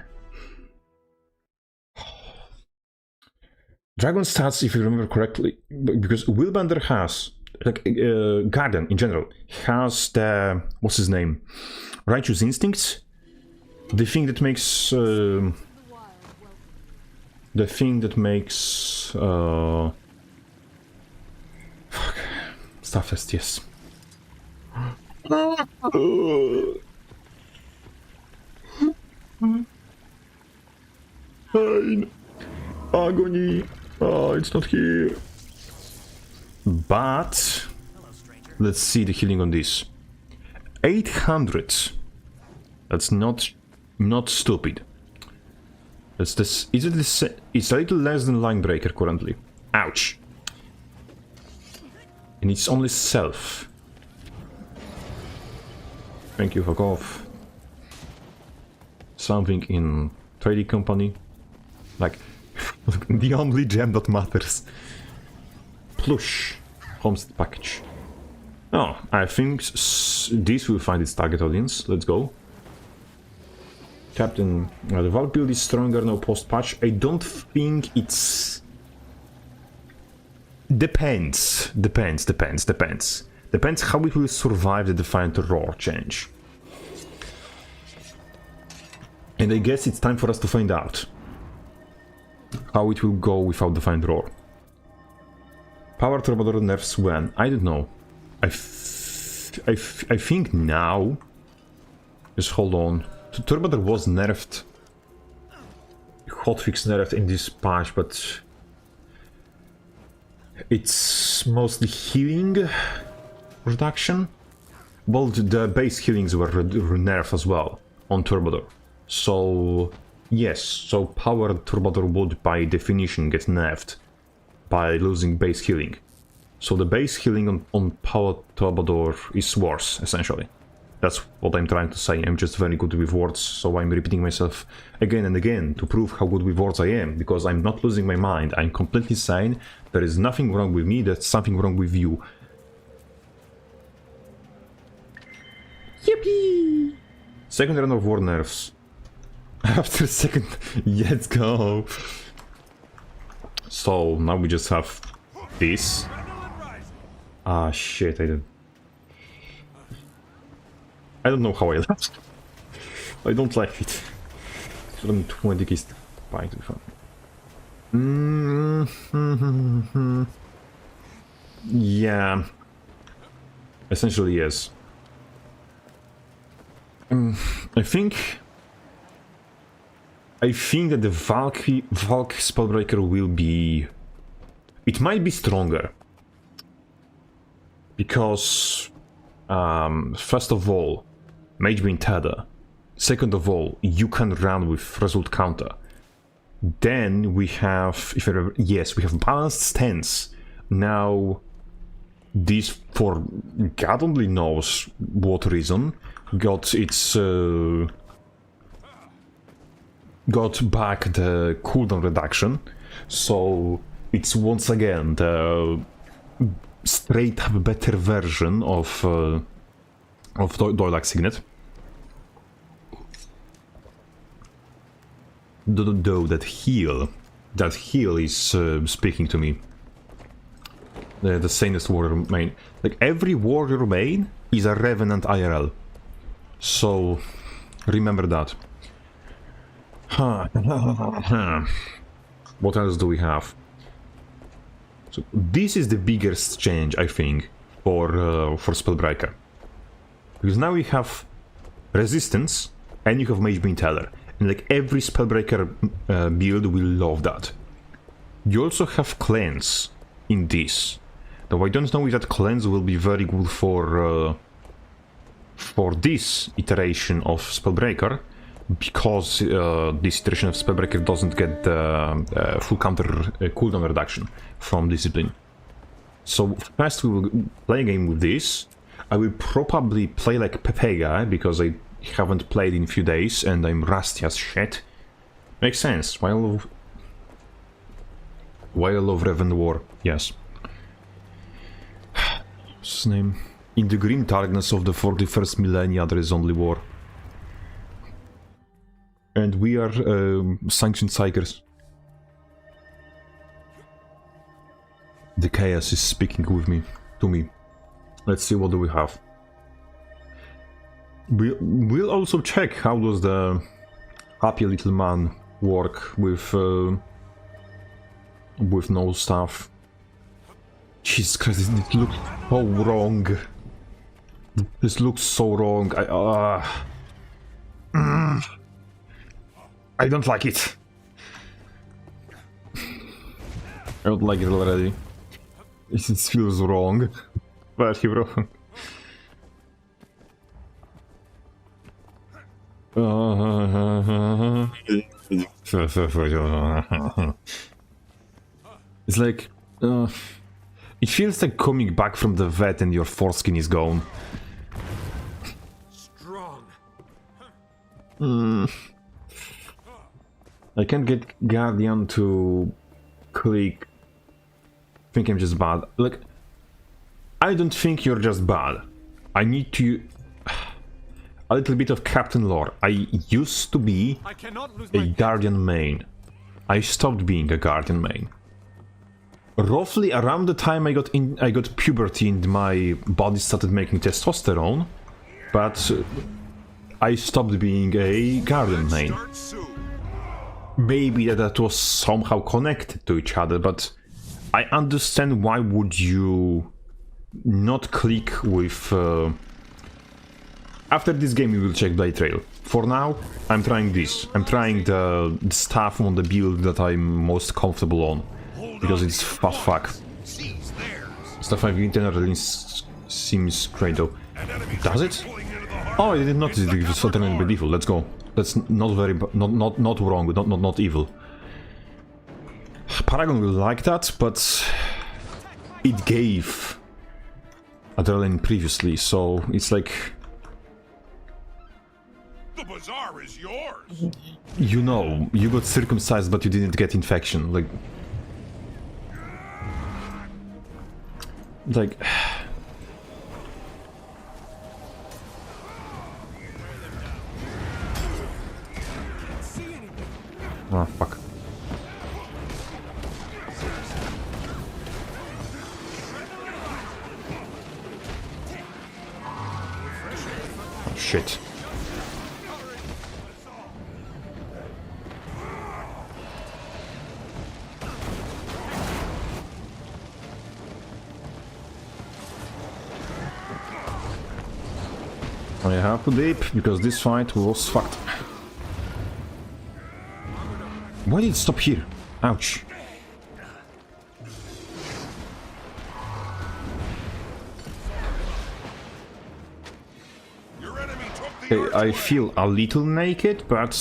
Dragon Stats, if you remember correctly, because Willbender has, like, Garden in general, has the, what's his name? Righteous Instincts? The thing that makes... fuck. Staff test, yes. Pain. Agony. Oh, it's not here. But let's see the healing on this. 800. That's not stupid. That's this. Is it this? It's a little less than Line Breaker currently. Ouch. And it's only self. Thank you, fuck off. Something in trading company. Like, the only gem that matters. Plush. Homestead package. Oh, I think this will find its target audience. Let's go. Captain, the Valk build is stronger now post-patch. I don't think it's... Depends how it will survive the Defiant Roar change. And I guess it's time for us to find out how it will go without Defiant Roar. Power Troubadour nerfs when? I don't know. I think now... Just hold on. Troubadour was nerfed. Hotfix nerfed in this patch, but... It's mostly healing reduction. Well, the base healings were nerfed as well on Troubadour. So, yes, so Power Troubadour would by definition get nerfed by losing base healing. So the base healing on Power Troubadour is worse, essentially. That's what I'm trying to say. I'm just very good with words, so I'm repeating myself again and again to prove how good with words I am, because I'm not losing my mind. I'm completely sane. There is nothing wrong with me, there's something wrong with you. Yippee! Second round of war nerfs. After second... Let's go! So, now we just have this. Ah, shit, I don't know how I left. I don't like it. 20 is fine to be fun. Yeah. Essentially, yes. I think that the Valk Spellbreaker will be... It might be stronger. Because... first of all, Mage Being Tether. Second of all, you can run with result counter. Then we have, if I remember, yes, we have balanced stance. Now, this, for God only knows what reason, got its got back the cooldown reduction, so it's once again the straight up better version of Doilak Signet. Though that heal is speaking to me. The sanest warrior main. Like, every warrior main is a revenant IRL. So, remember that. What else do we have? So, this is the biggest change, I think, for Spellbreaker. Because now we have resistance, and you have Mage Beam Teller. And like, every Spellbreaker build will love that. You also have Cleanse in this. Though I don't know if that Cleanse will be very good for this iteration of Spellbreaker, because this iteration of Spellbreaker doesn't get the full counter cooldown reduction from Discipline. So first we will play a game with this. I will probably play like Pepega, because I haven't played in a few days and I'm rusty as shit. Makes sense. Why I love Revenant War, yes. What's his name? In the grim darkness of the 41st millennia there is only war. And we are sanctioned psychers. The chaos is speaking with me, to me. Let's see, what do we have. We'll also check how does the happy little man work with no staff. Jesus Christ, it looks so wrong. This looks so wrong. I don't like it. I don't like it already. It feels wrong. Very wrong. It's like... it feels like coming back from the vet and your foreskin is gone. I can't get Guardian to click. I think I'm just bad. Like, I don't think you're just bad. I need to... a little bit of Captain Lore. I used to be a Guardian main. I stopped being a Guardian main. Roughly around the time I got puberty and my body started making testosterone, but I stopped being a Guardian main. Maybe that was somehow connected to each other, but I understand why would you not click with... After this game we will check Blade Trail. For now, I'm trying this. I'm trying the stuff on the build that I'm most comfortable on. Because it's fast fuck. Stuff I've generally seems great though. Does it? Oh, I didn't notice it. It was alternate by default. Let's go. That's not very... not wrong, not evil. Paragon will like that, but... it gave adrenaline previously, so it's like... The bazaar is yours. You know, you got circumcised but you didn't get infection, like... Oh, fuck. Oh, shit. I have to dip, because this fight was fucked. Why did it stop here? Ouch. I feel a little naked, but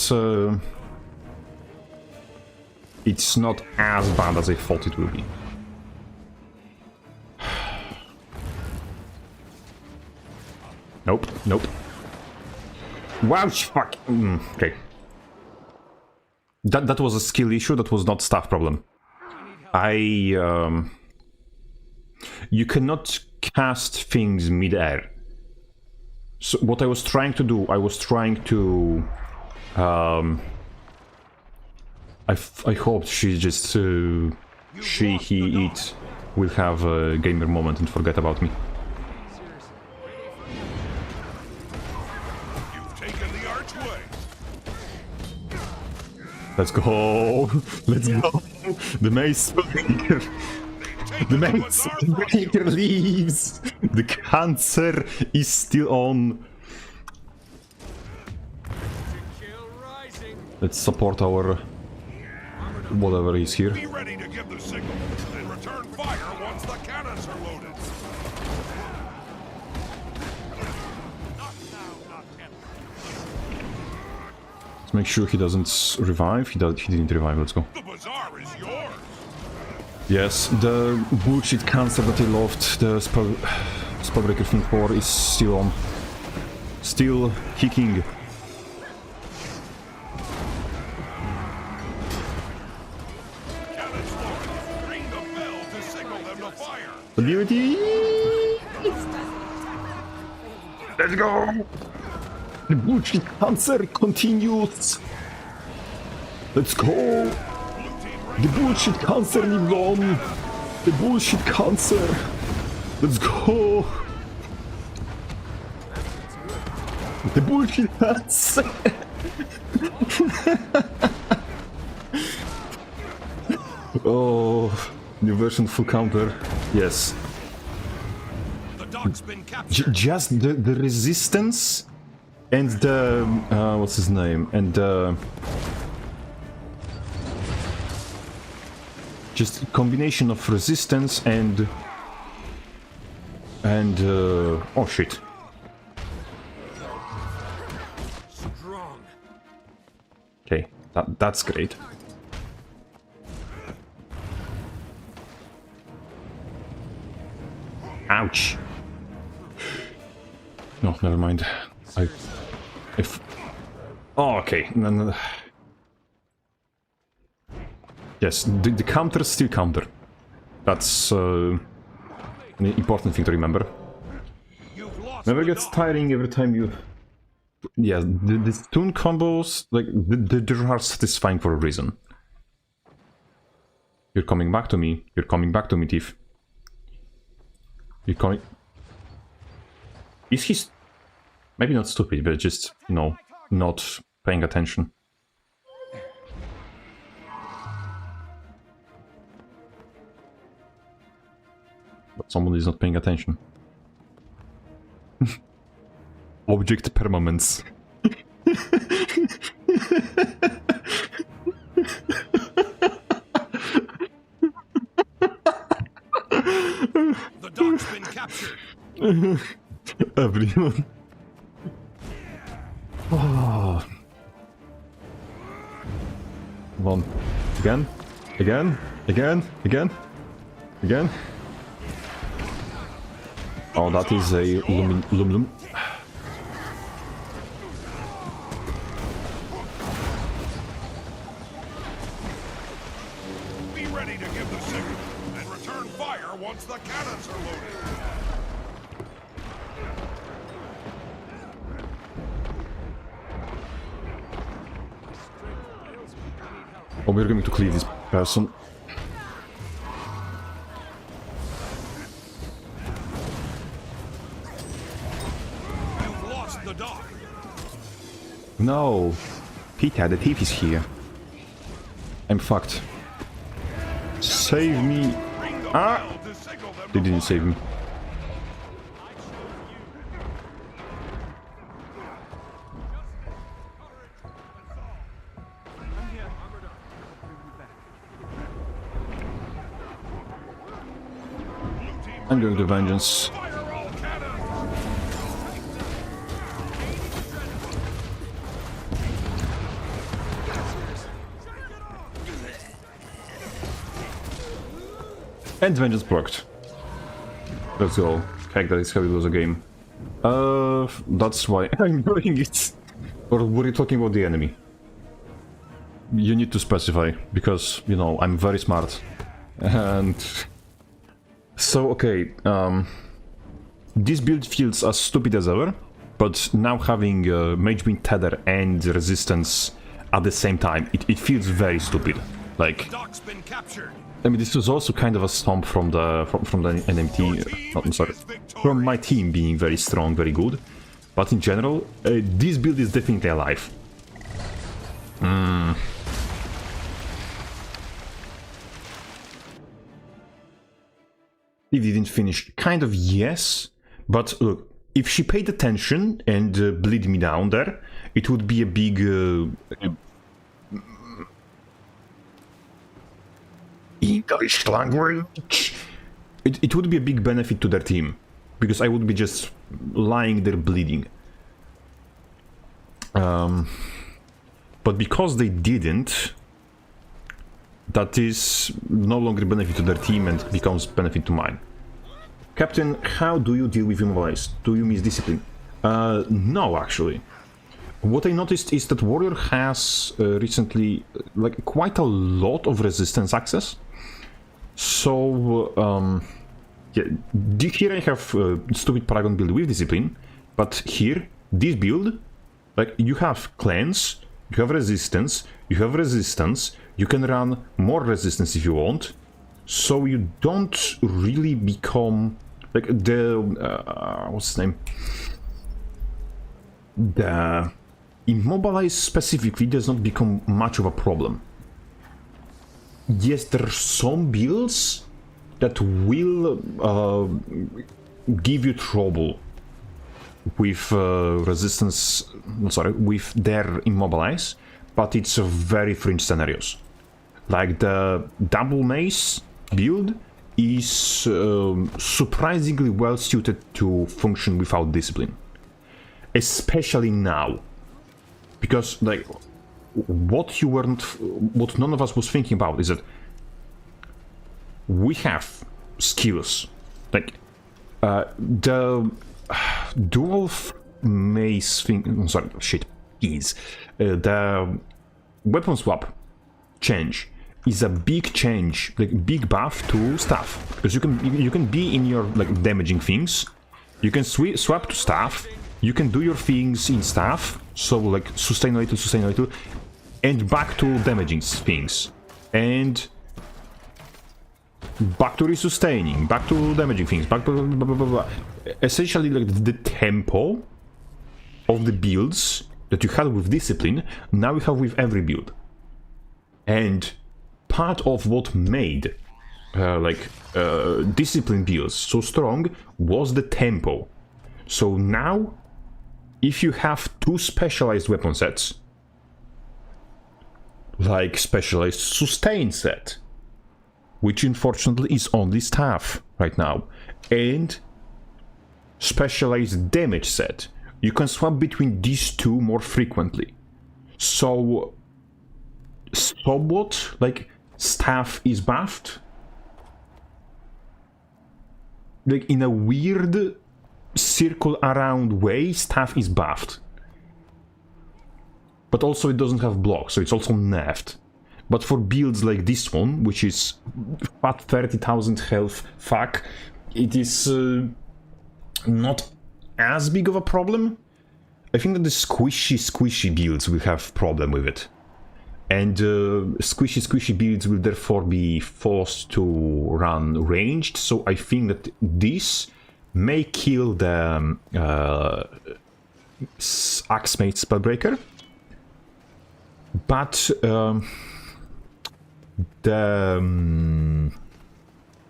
it's not as bad as I thought it would be. Nope, nope. Wow, fuck. Okay. That was a skill issue, that was not staff problem. You cannot cast things mid-air. So what I was trying to do, I was trying to... I hoped she just... he, it will have a gamer moment and forget about me. You've taken the archway. Let's go! Let's go! The mace breaker! The mace breaker leaves! The cancer is still on! Let's support our... whatever is here. Be ready to give the signal and return fire once the cannons are loaded. Let's make sure he doesn't revive. He didn't revive, let's go. The bazaar is yours. Yes, the bullshit cancer that I loved, the Spellbreaker thing 4 is still on. Still kicking. Cannons loaded. Ring the bell to signal them to fire. Ability! Let's go! The bullshit cancer continues! Let's go! The bullshit cancer lives on! The bullshit cancer! Let's go! The bullshit cancer! Oh, new version full counter. Yes. The dock's been captured. Just the resistance and the what's his name, and just a combination of resistance and oh shit. Strong. Okay, that's great. Ouch. No, never mind. Oh, okay. No. Yes, the counter still counter. That's an important thing to remember. You've lost Never the gets dock. tiring every time you... Yeah, the stun combos, like, they are satisfying for a reason. You're coming back to me. You're coming back to me, Thief. You're coming... Is he... Maybe not stupid, but just, you know, not paying attention. But someone is not paying attention. Object permanence. The dock's been captured. Everyone. Oh. Come on. Again? Again? Again? Again? Again? Oh, that is a lum. Be ready to give the signal and return fire once the cannons are loaded. Oh, we're going to cleave this person. You've lost the dock. No! Peter, the thief is here. I'm fucked. Save me! Ring the Ah! bell to signal them They to didn't fire. save me. I'm going to vengeance. Fire all cannons. And vengeance blocked. Let's go. Heck, that is how we lose a game. That's why I'm doing it. Or were you talking about the enemy? You need to specify, because, you know, I'm very smart. And... So, okay, this build feels as stupid as ever, but now having Mage Beam Tether and Resistance at the same time, it feels very stupid. Like, Dock's been captured. I mean, this was also kind of a stomp from the NMT, I'm sorry, from my team being very strong, very good. But in general, this build is definitely alive. It didn't finish. Kind of, yes. But look, if she paid attention and bleed me down there, it would be a big... English language. It would be a big benefit to their team, because I would be just lying there bleeding. But because they didn't, that is no longer benefit to their team and becomes benefit to mine. Captain, how do you deal with immobilized? Do you miss discipline? No, actually. What I noticed is that Warrior has recently like quite a lot of resistance access. So, yeah, here I have stupid Paragon build with discipline, but here, this build, like, you have cleanse, you have resistance, you can run more resistance if you want, so you don't really become, like, the, what's the name? The immobilize specifically does not become much of a problem. Yes, there are some builds that will give you trouble with resistance, sorry, with their immobilize, but it's a very fringe scenarios. Like the double mace build is surprisingly well suited to function without discipline, especially now, because like what none of us was thinking about is that we have skills like the dual mace thing. I'm sorry, shit. Is the weapon swap change is a big change, like big buff to staff, because you can be in your like damaging things, you can swap to staff, you can do your things in staff, so like sustain a little, and back to damaging things, and back to resustaining, back to damaging things, back to blah, blah, blah, blah. Essentially, like the tempo of the builds that you had with discipline, now you have with every build. And part of what made discipline builds so strong was the tempo. So now, if you have two specialized weapon sets, like specialized sustain set, which unfortunately is only staff right now, and specialized damage set, you can swap between these two more frequently. So somewhat like staff is buffed, like in a weird circle around way, staff is buffed, but also it doesn't have blocks, so it's also nerfed. But for builds like this one, which is fat 30,000 health fuck, it is not as big of a problem. I think that the squishy builds will have problem with it. And squishy builds will therefore be forced to run ranged, so I think that this may kill the Axemate Spellbreaker. But the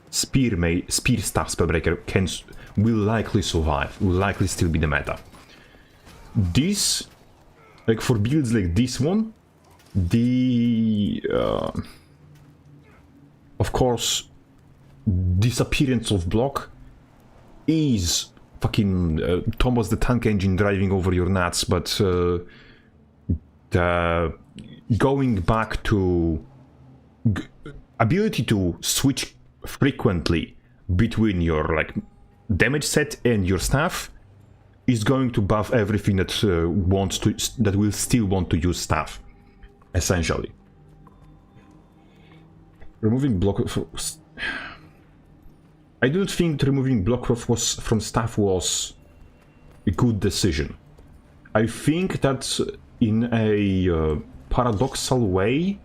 Spear Staff Spellbreaker will likely survive, will likely still be the meta. This, like for builds like this one, the of course disappearance of block is fucking Thomas the Tank Engine driving over your nuts, but the going back to ability to switch frequently between your like damage set and your staff is going to buff everything that that will still want to use staff, essentially. Removing block. I don't think removing block from staff was a good decision. I think that in a paradoxal way,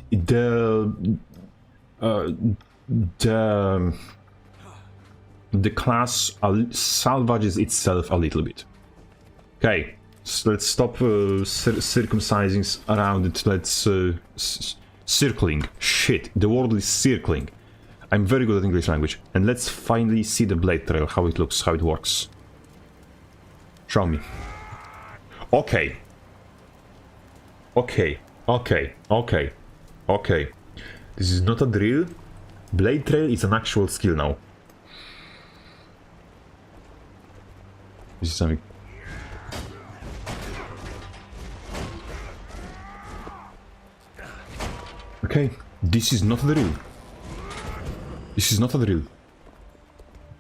the class salvages itself a little bit. Okay, so let's stop circumcising around it. Let's circling. Shit, the word is circling. I'm very good at English language. And let's finally see the blade trail, how it looks, how it works. Show me. Okay. Okay. This is not a drill. Blade trail is an actual skill now. This is something. Okay, this is not a drill. This is not a drill.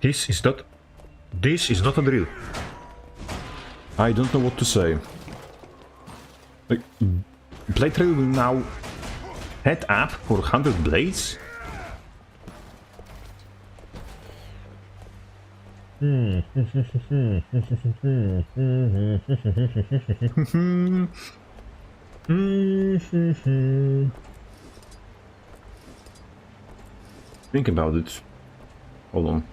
This is not a drill. I don't know what to say. Like, blade trail will now head up for 100 blades? Think about it. Hold on.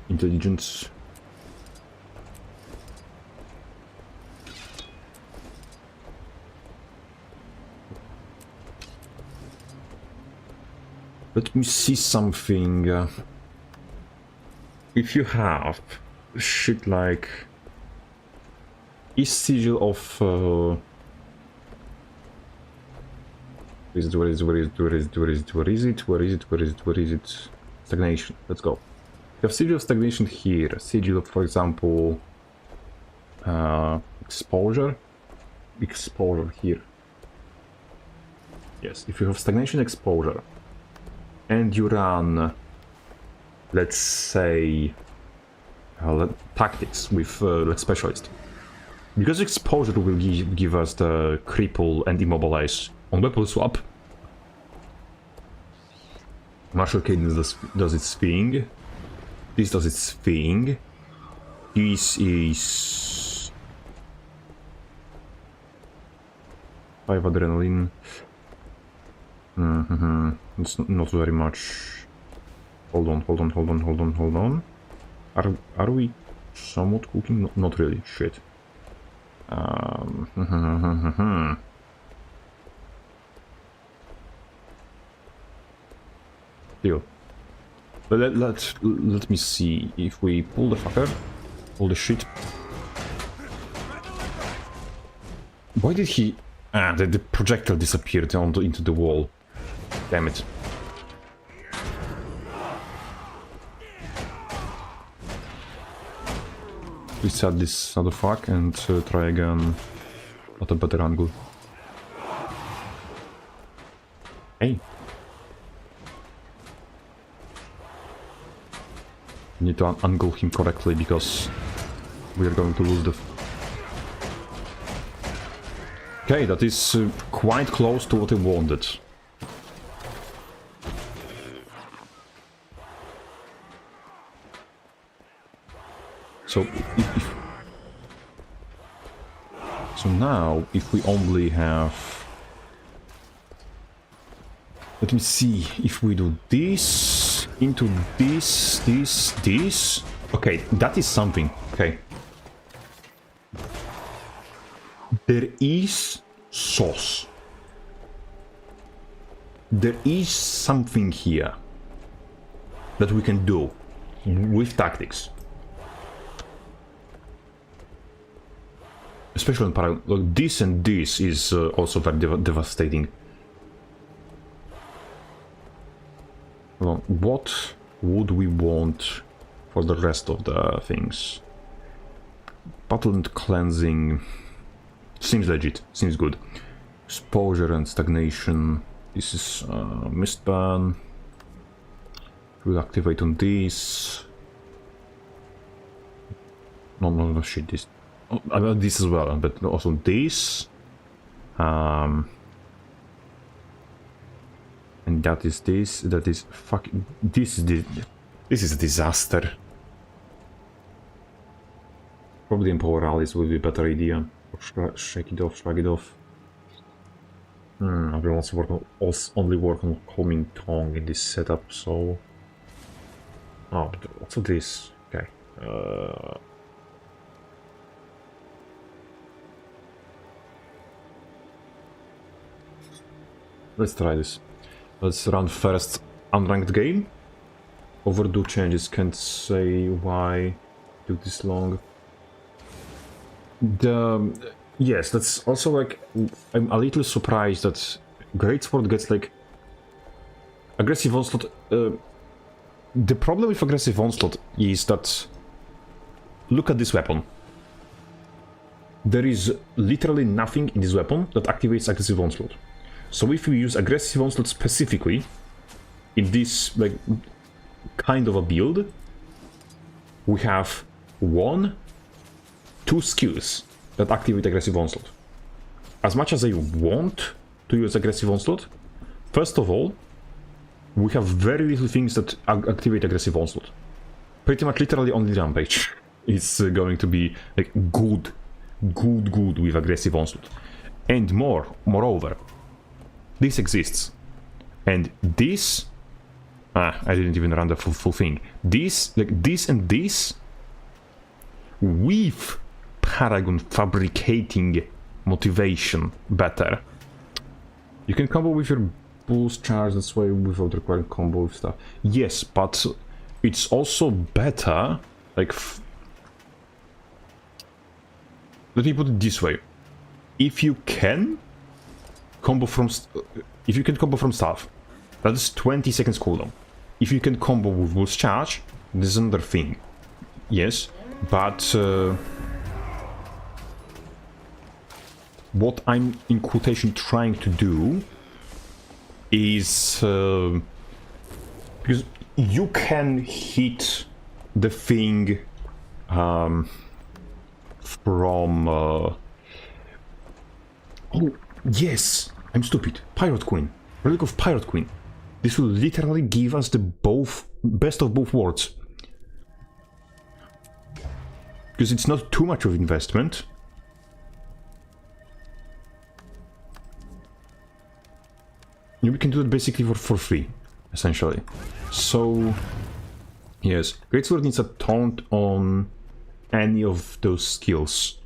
Intelligence. Let me see something. If you have shit like sigil of where is it? Stagnation. Let's go. You have sigil of stagnation here. Sigil of, for example, exposure here. Yes, if you have stagnation exposure and you run, let's say, tactics with like specialist, because exposure will give us the cripple and immobilize on weapon swap. Martial cadence does its thing. This does its thing. This is 5 adrenaline. It's not very much. Hold on. Are we somewhat cooking? No, not really. Shit. Deal. Let me see if we pull the fucker. Pull the shit. Why did he? The projectile disappeared into the wall. Damn it. Reset this motherfucker and try again at a better angle. Hey. Need to angle him correctly because we are going to lose the... Okay, that is quite close to what I wanted. So, so now, if we only have... Let me see, if we do this, into this... Okay, that is something, okay. There is sauce. There is something here that we can do with tactics. Especially in parallel, like this and this is also very devastating. Well, what would we want for the rest of the things? Battle and cleansing seems legit, seems good. Exposure and stagnation. This is mist ban. We'll activate on this. No, shit, this... Oh, I mean, this as well, but also this... And that is this, that is fucking... This is a disaster. Probably Empower Rallies would be a better idea. Or shake it off, shrug it off. I will only work on Homing Tongue in this setup, so... Oh, but also this. Okay. Let's try this. Let's run first unranked game. Overdue changes, can't say why it took this long. Yes, that's also like, I'm a little surprised that Greatsword gets like aggressive onslaught. The problem with aggressive onslaught is that, look at this weapon. There is literally nothing in this weapon that activates aggressive onslaught. So if we use aggressive onslaught specifically in this like kind of a build, we have 2 skills that activate aggressive onslaught. As much as I want to use aggressive onslaught, first of all, we have very little things that activate aggressive onslaught. Pretty much literally only Rampage is going to be like good with aggressive onslaught. And moreover, this exists. And this... I didn't even run the full thing. This, like this and this, with Paragon fabricating motivation better. You can combo with your boost charge, that's why without requiring combo with stuff. Yes, but it's also better, like... Let me put it this way. If you can combo from... If you can combo from staff, that is 20 seconds cooldown. If you can combo with boost charge, this is another thing. Yes, but... what I'm, in quotation, trying to do is... because you can hit the thing from... Oh, yes! I'm stupid. Pirate Queen. Relic of Pirate Queen. This will literally give us the best of both worlds. Because it's not too much of investment. We can do it basically for free, essentially. So, yes, Greatsword needs a taunt on any of those skills.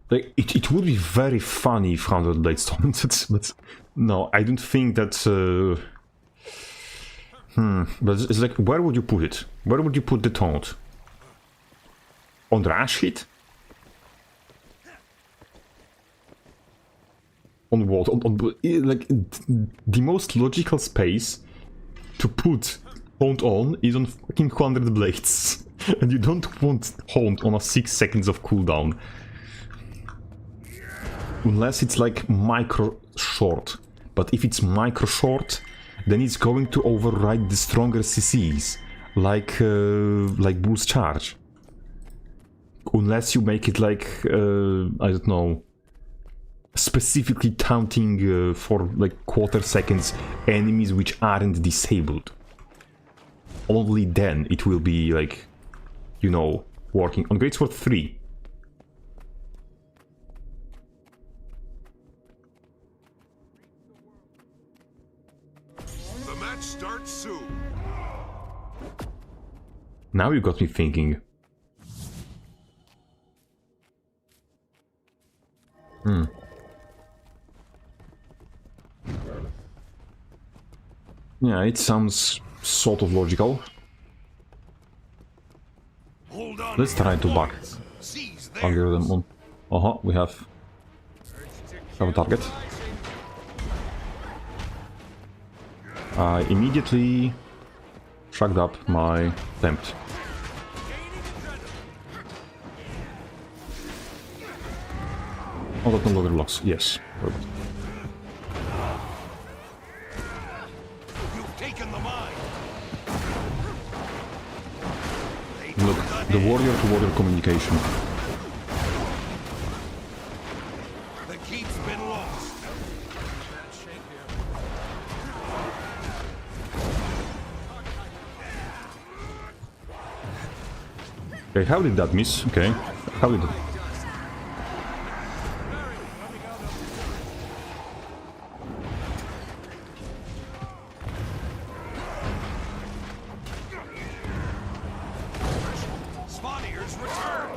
Like, it would be very funny if 100 Blades taunted, but no, I don't think that's... But it's like, where would you put it? Where would you put the taunt? On the Rash hit? On what? Like, the most logical space to put Haunt on is on fucking 100 Blades. And you don't want Haunt on a 6 seconds of cooldown. Unless it's like micro short. But if it's micro short, then it's going to override the stronger CCs. Like boost charge. Unless you make it like, I don't know, specifically taunting for like quarter seconds enemies which aren't disabled. Only then it will be like, you know, working. On Greatsword 3. The match starts soon. Now you got me thinking. Yeah, it sounds sort of logical. Hold on. Let's try to back. Seize Algorithm on. We have a target. I immediately shrugged up my attempt. Oh, that no longer blocks. Yes. Perfect. You've taken the mine. Look, The warrior-to-warrior communication. The keep's been lost. Okay, how did that miss? Okay, how did... Spaniards return.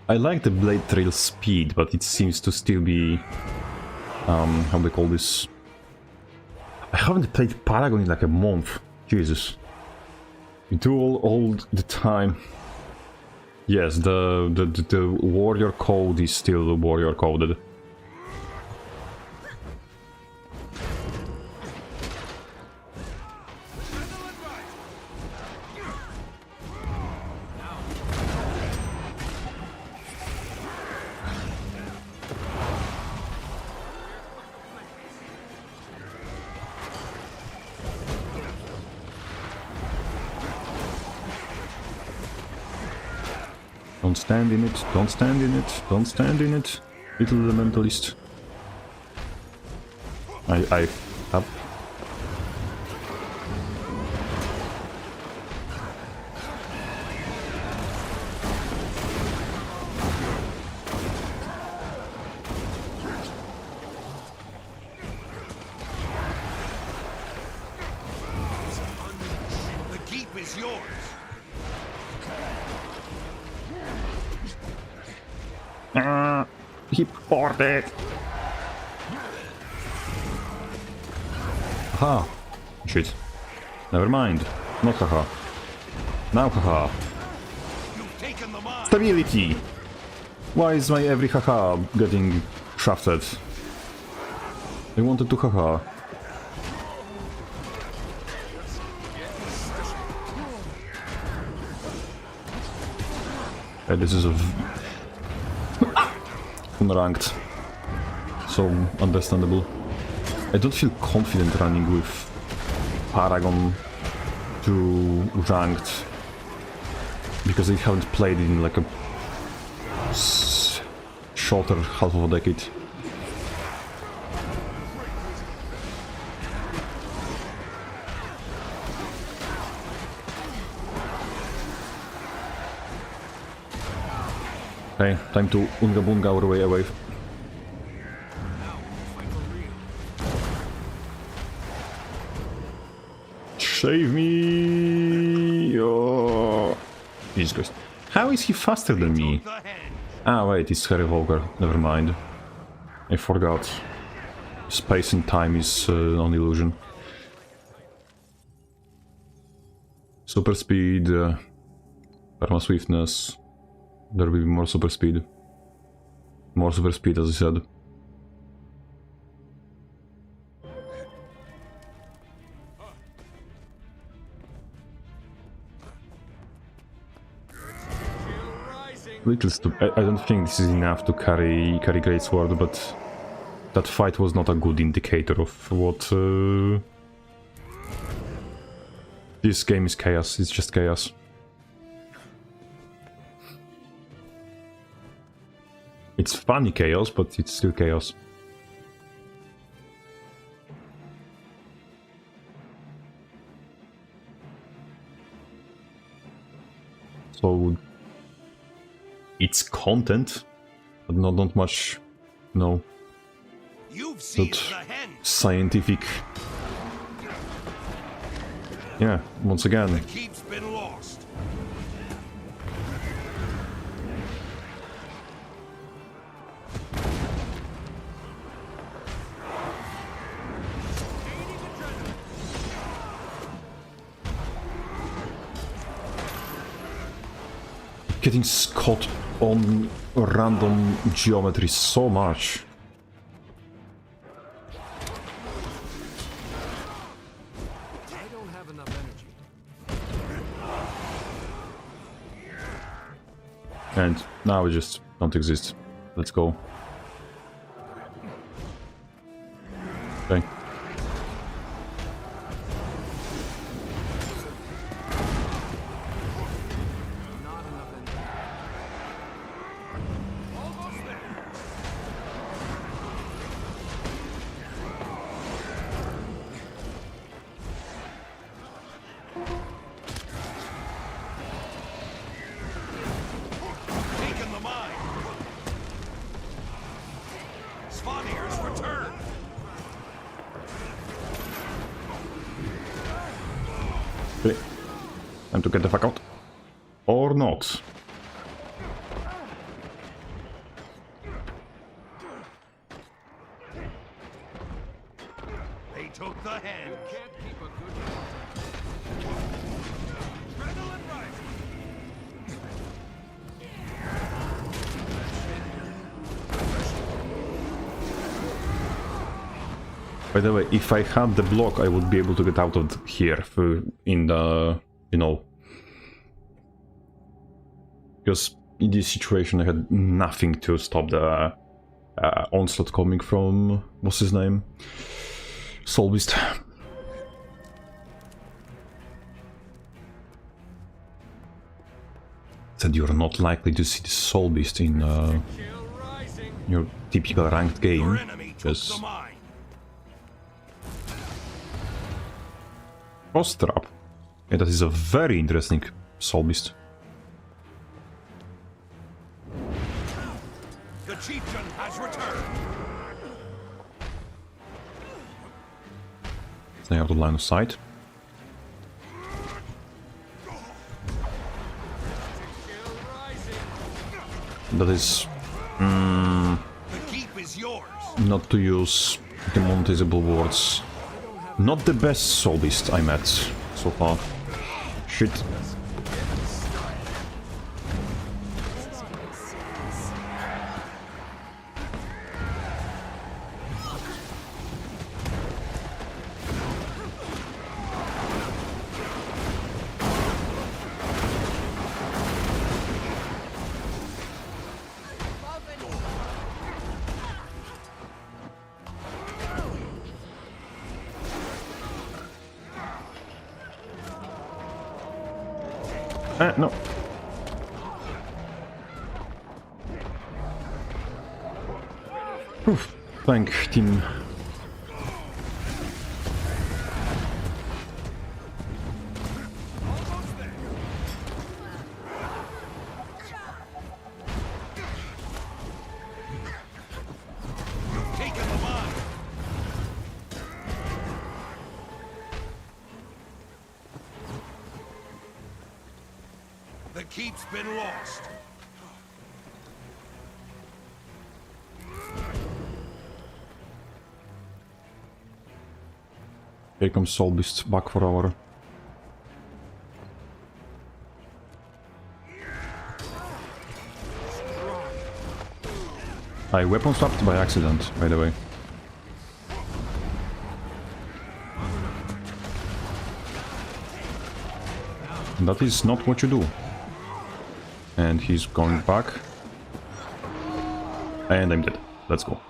I like the blade trail speed, but it seems to still be... how do they call this? I haven't played Paragon in like a month. Jesus. We do all the time. Yes, the warrior code is still warrior coded. Don't stand in it, don't stand in it, don't stand in it, little elementalist. I have... The keep is yours. He ported! Haha. Shit. Never mind. Not haha. Now haha. You've taken the mine. Stability! Why is my every haha getting shafted? I wanted to haha. This is a... unranked. So understandable. I don't feel confident running with Paragon to ranked because I haven't played it in like a shorter half of a decade. Okay, time to Unga Bunga our way away. Save me! Oh. Jesus Christ. How is he faster than me? The hand. Ah, wait, it's Harry Volker. Never mind. I forgot. Space and time is an illusion. Super speed, perma swiftness. There will be more super speed. More super speed, as I said. Little stupid. I don't think this is enough to carry Greatsword, but that fight was not a good indicator of what... This game is chaos, it's just chaos. It's funny chaos, but it's still chaos. So... It's content, but not much, no, You've seized not the hen. scientific. Yeah, once again. The keep's been lost. Getting caught on random geometry so much. I don't have enough energy. And now we just don't exist. Let's go. Okay. Not enough energy. Almost there. Taking the mine. Spawniers return. Okay. Time to get the fuck out. Or not. They took the head. Can't keep a good contact. Adrenaline rising. By the way, if I had the block, I would be able to get out of here in the, you know... Because in this situation I had nothing to stop the onslaught coming from... what's his name? Soul Beast. Said you're not likely to see the Soul Beast in Kill rising. your typical ranked Your game. enemy took Because the mine. Cross Trap. Yeah, that is a very interesting Soul Beast. The chieftain has returned. Stay out of line of sight. Kill rising. That is The keep is yours. not to use demonetizable words. Not the best Soul Beast I met so far. Shit. No. Oof. Thank team. Almost there. Taking the mine. The keep's been lost. Here comes Soul Beast back for our... I weapon swapped by accident, by the way. That is not what you do. And he's going back. And I'm dead. Let's go.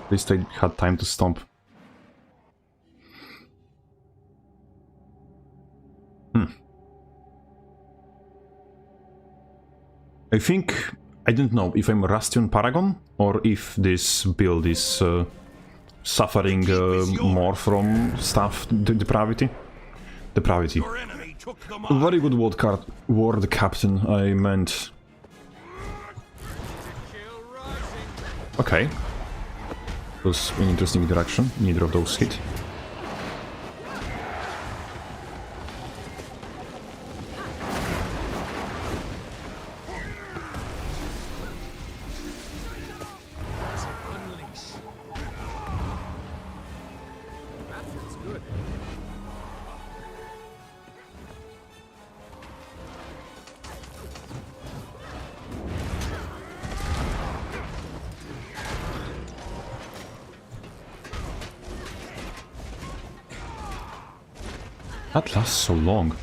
At least I had time to stomp. I think... I don't know if I'm Rastion Paragon or if this build is suffering more from staff depravity. Depravity. Your enemy took the mine. Very good word captain, I meant. Kill rising. Okay. It was an interesting direction, neither of those hit. Unleash. That feels good. That lasts so long.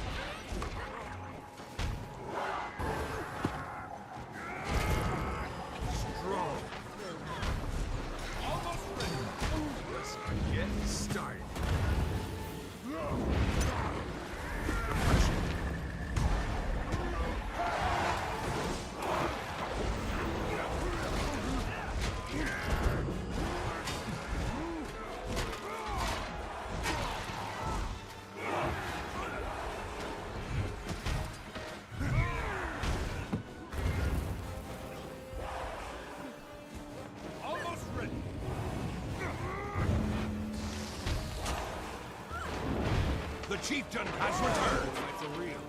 chieftain has returned. For real.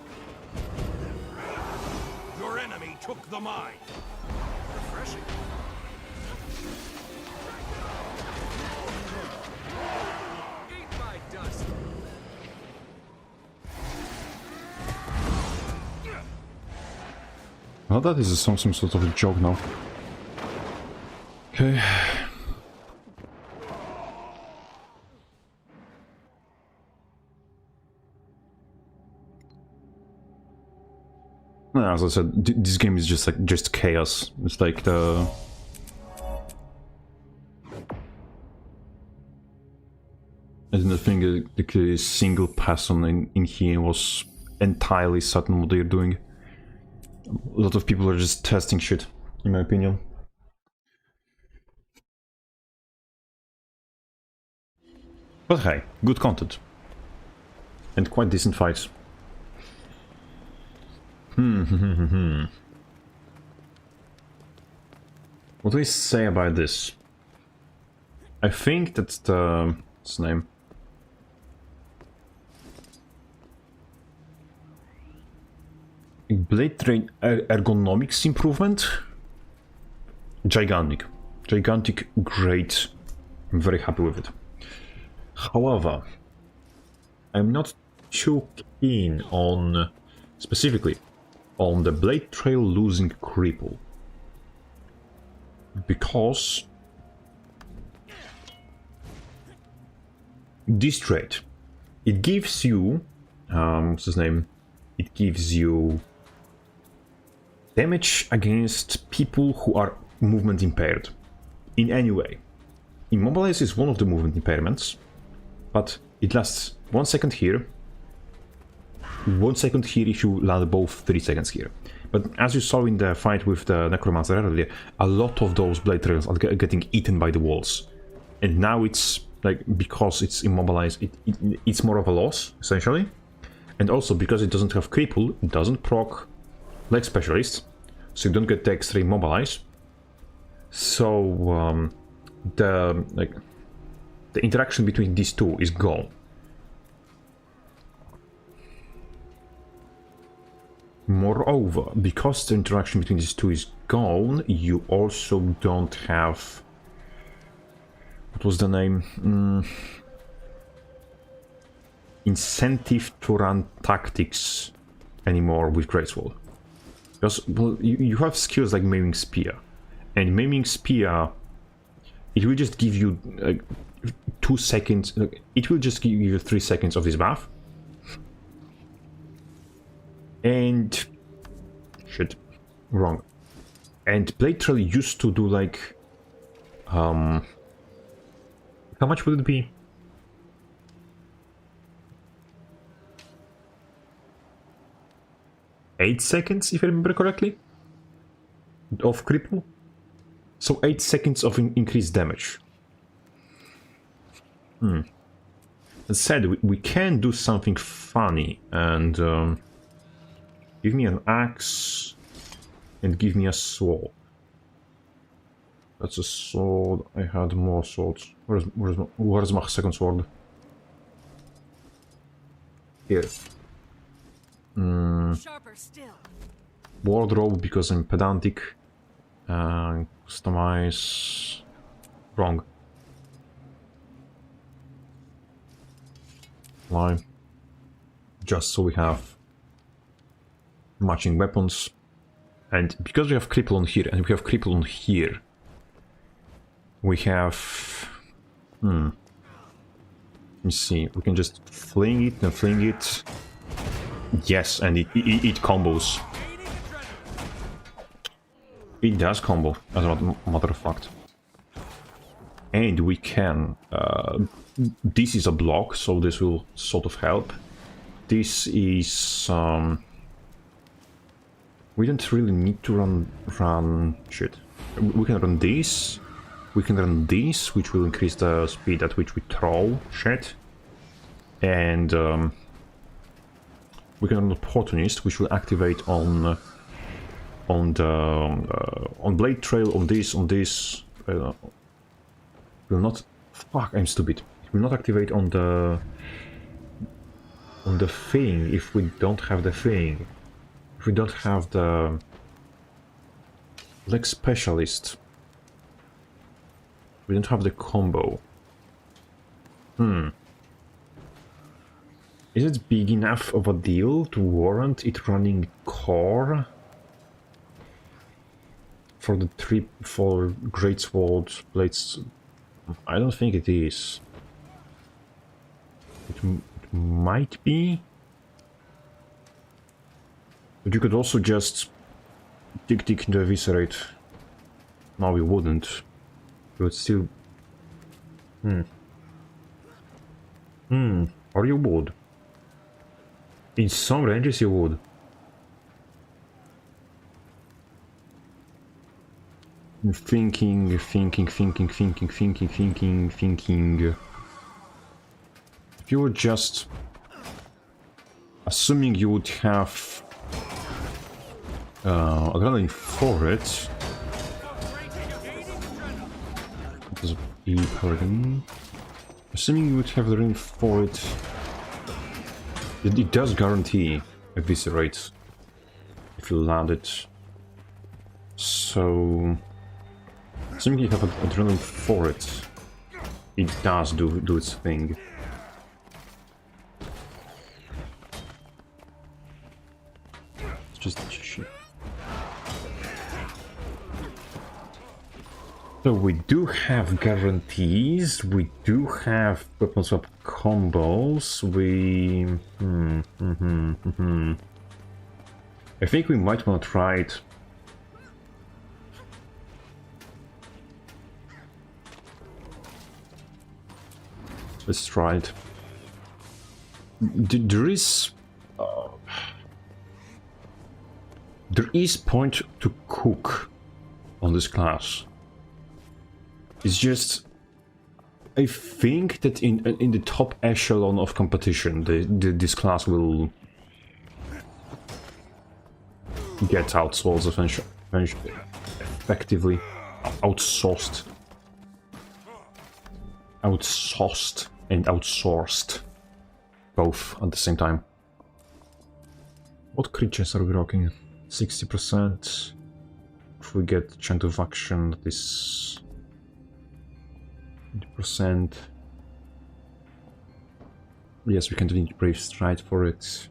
Your enemy took the mine. Refreshing. Eat my dust. Well, that is some sort of a joke now. Okay. As I said, this game is just chaos. It's like the... I didn't think the single person in here was entirely certain what they're doing. A lot of people are just testing shit, in my opinion. But hey, good content. And quite decent fights. What do I say about this? I think that's the... what's his name? Blade Train ergonomics improvement? Gigantic. Gigantic, great. I'm very happy with it. However, I'm not too keen on... specifically on the Blade Trail losing cripple. Because this trait, it gives you, what's his name? It gives you damage against people who are movement impaired in any way. Immobilize is one of the movement impairments, but it lasts 1 second here, 1 second here if you land both 3 seconds here. But as you saw in the fight with the Necromancer earlier, a lot of those blade trails are getting eaten by the walls. And now it's like, because it's immobilized, it's more of a loss, essentially. And also because it doesn't have cripple, it doesn't proc leg specialist, so you don't get the extra immobilize. So the interaction between these two is gone. Moreover, because the interaction between these two is gone, you also don't have... what was the name? Incentive to run tactics anymore with Greatsword. Because, well, you have skills like Maiming Spear. And Maiming Spear, it will just give you 2 seconds... it will just give you 3 seconds of this buff. And... shit. Wrong. And Blade Trail used to do like... how much would it be? 8 seconds, if I remember correctly, of cripple. So 8 seconds of increased damage. That said, we can do something funny and give me an axe and give me a sword. That's a sword. I had more swords. Where's my second sword? Here. Sharper still. Wardrobe, because I'm pedantic. Customize. Wrong. Why? Just so we have matching weapons. And because we have cripple on here and we have cripple on here, we have... let me see. We can just fling it and fling it. Yes, and it combos. It does combo, as a matter of fact. And we can... this is a block, so this will sort of help. This is... we don't really need to run... shit. We can run this. We can run this, which will increase the speed at which we throw shit. And... we can run Opportunist, which will activate on Blade Trail, on this. Will not... fuck, I'm stupid. It will not activate on the on the thing if we don't have the thing? If we don't have the leg specialist, we don't have the combo. Is it big enough of a deal to warrant it running core for the for Great Sword Blades? I don't think it is. It might be. But you could also just dig into Eviscerate. No, we wouldn't. We would still... Or you would. In some ranges you would. Thinking. If you were just... Assuming you would have... adrenaline for it... Assuming you would have the ring for it, it does guarantee Eviscerate if you land it. So, assuming you have adrenaline for it, it does do its thing. It's just shit. So we do have guarantees, we do have weapon swap combos, I think we might want to try it. Let's try it. There is point to cook on this class. It's just, I think that in the top echelon of competition, this class will get outsourced effectively, outsourced and outsourced, both at the same time. What creatures are we rocking? 60%. If we get chunk of action, this. 20%. Yes, we can do Brave Stride for it.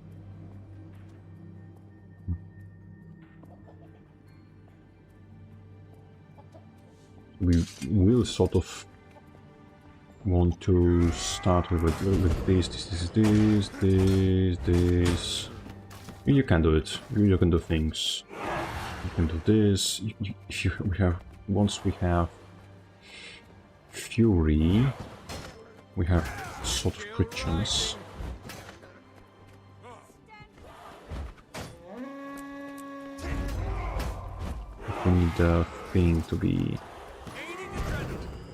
We will sort of want to start with this. You can do it. You can do things. You can do this. Once we have Fury, we have sort of crit chance. We need the thing to be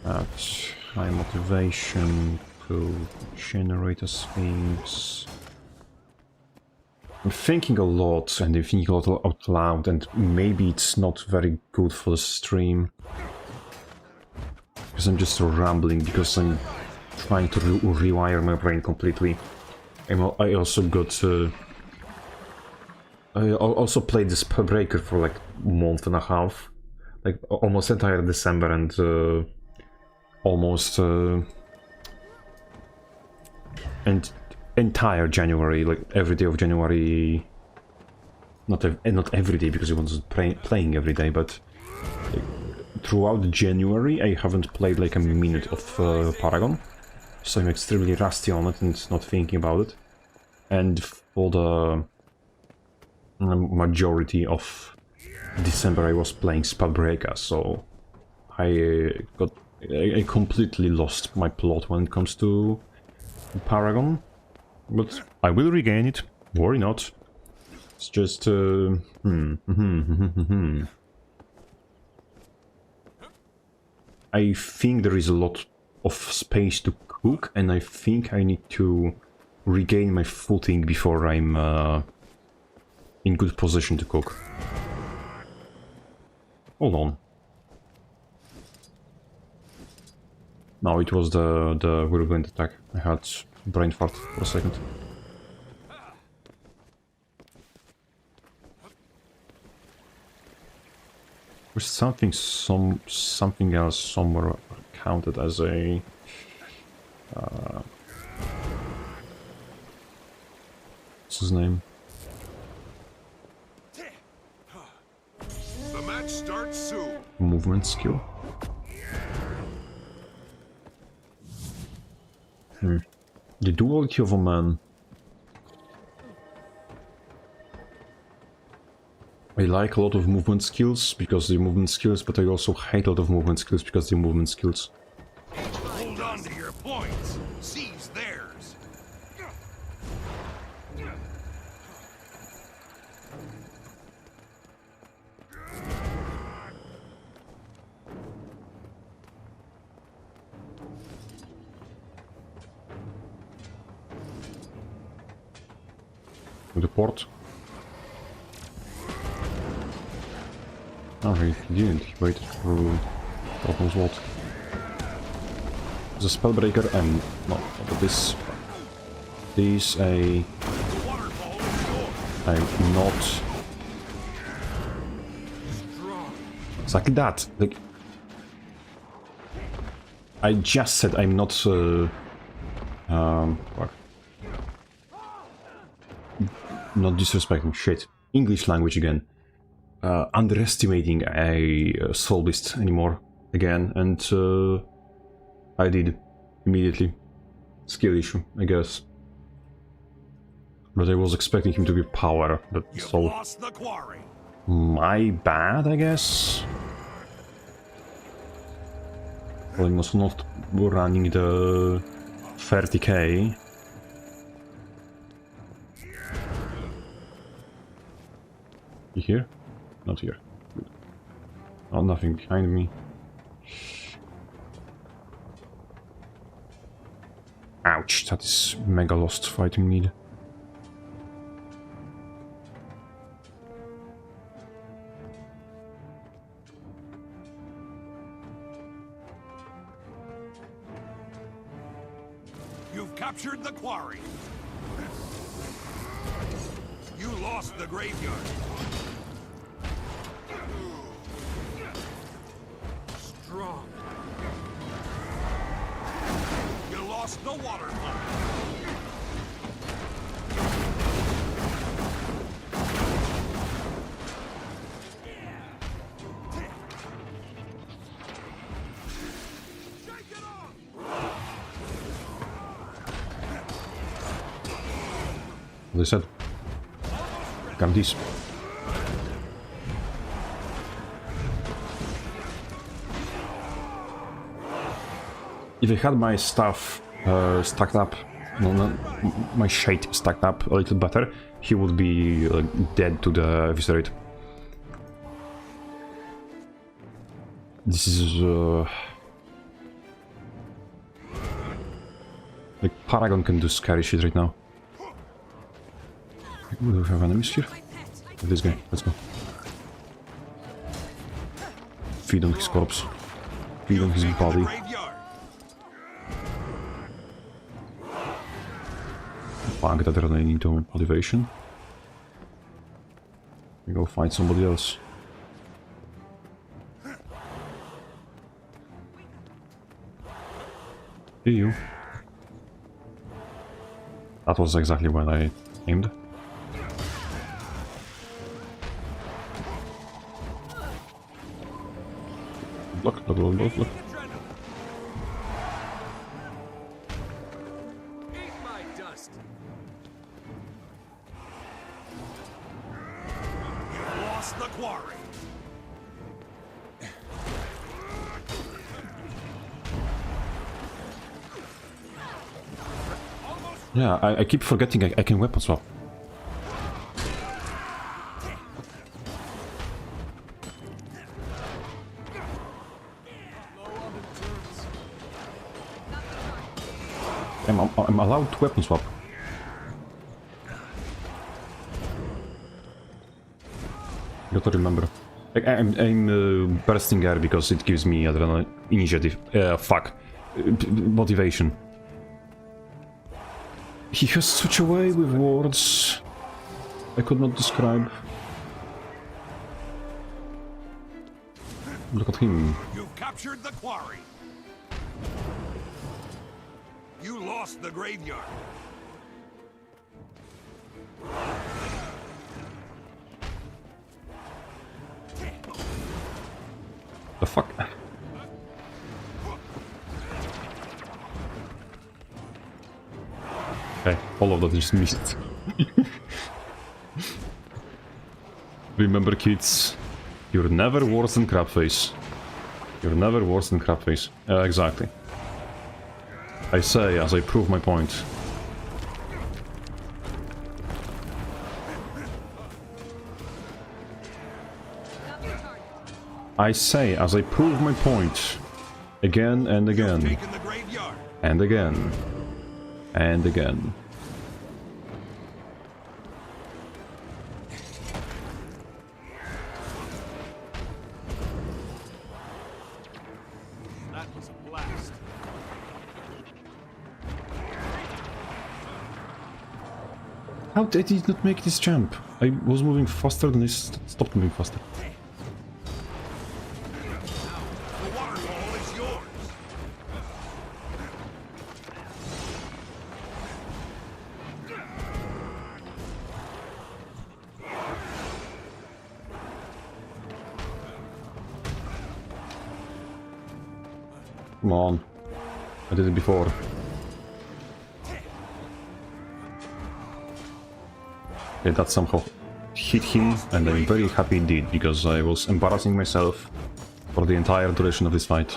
at high motivation to generate as things. I'm thinking a lot and I'm thinking a lot out loud, and maybe it's not very good for the stream. Because I'm just rambling, because I'm trying to rewire my brain completely. I also got... I also played this Breaker for like a month and a half. Like almost entire December and almost... and entire January, like every day of January. Not every day, because I wasn't playing every day, but... throughout January I haven't played like a minute of Paragon, so I'm extremely rusty on it and not thinking about it. And for the majority of December I was playing Spellbreaker, so I completely lost my plot when it comes to Paragon. But I will regain it, worry not. It's just... I think there is a lot of space to cook, and I think I need to regain my footing before I'm in good position to cook. Hold on. No, it was the whirlwind attack. I had brain fart for a second. There's something else somewhere counted as a what's his name? The match starts soon. Movement skill. The duality of a man. I like a lot of movement skills because they're movement skills, but I also hate a lot of movement skills because they're movement skills. Hold on to your points. Seize theirs. The port. Oh, he didn't. He waited for God knows what. The spellbreaker and no, but this a I'm not exactly that. Like I just said, I'm not. What? Not disrespecting. Shit. English language again. Underestimating a soul beast anymore again, and I did immediately. Skill issue, I guess. But I was expecting him to be power, but You've so lost the quarry. my bad, I guess. Well, I was not running the 30k. You here? Not here. Good. Oh, nothing behind me. Ouch, that is mega lost fighting need. You've captured the quarry. You lost the graveyard. Strong. You lost the water pump. Shake it off. They said, come this. If I had my stuff stacked up, my shade stacked up a little better, he would be dead to the eviscerate. This is like Paragon can do scary shit right now. Do we have enemies here? This guy, let's go. Feed on his corpse. Feed on his body. Graveyard. Fuck that running into motivation. We go find somebody else. See you. That was exactly when I aimed. Look, look, look, look, look. Eat my dust. You lost the quarry. Yeah, I keep forgetting I can weapon swap. I'm allowed to weapon swap. You got to remember. I'm bursting air because it gives me adrenaline initiative. Fuck. Motivation. He has such a way with words I could not describe. Look at him. You've captured the quarry. You lost the graveyard. The fuck? Okay, all of that just missed. Remember, kids, you're never worse than Crabface. You're never worse than Crabface. Exactly. I say as I prove my point. I say as I prove my point. Again and again. Taken the graveyard. And again. And again. That was a blast. How did he not make this jump? I was moving faster than he stopped moving faster. The waterfall is yours. Come on. I did it before. Okay, that somehow hit him, and I'm very happy indeed, because I was embarrassing myself for the entire duration of this fight.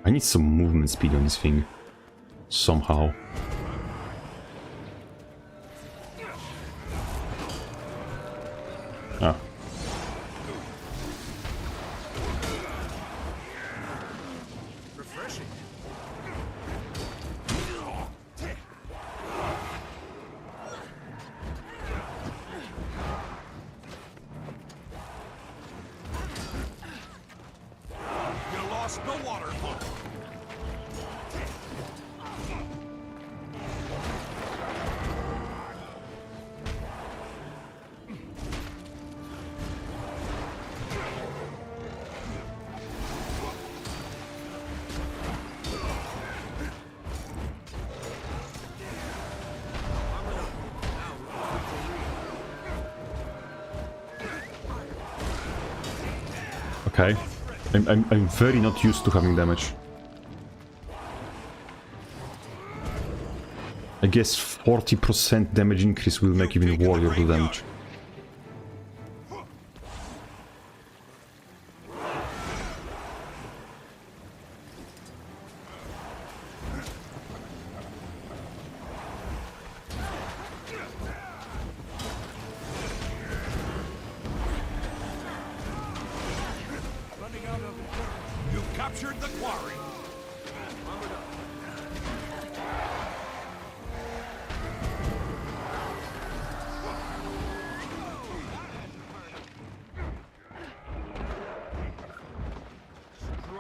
I need some movement speed on this thing. Somehow. Ah. Refreshing. You lost the waterfall. Okay. I'm very not used to having damage. I guess 40% damage increase will make even warrior do damage. You've captured the quarry.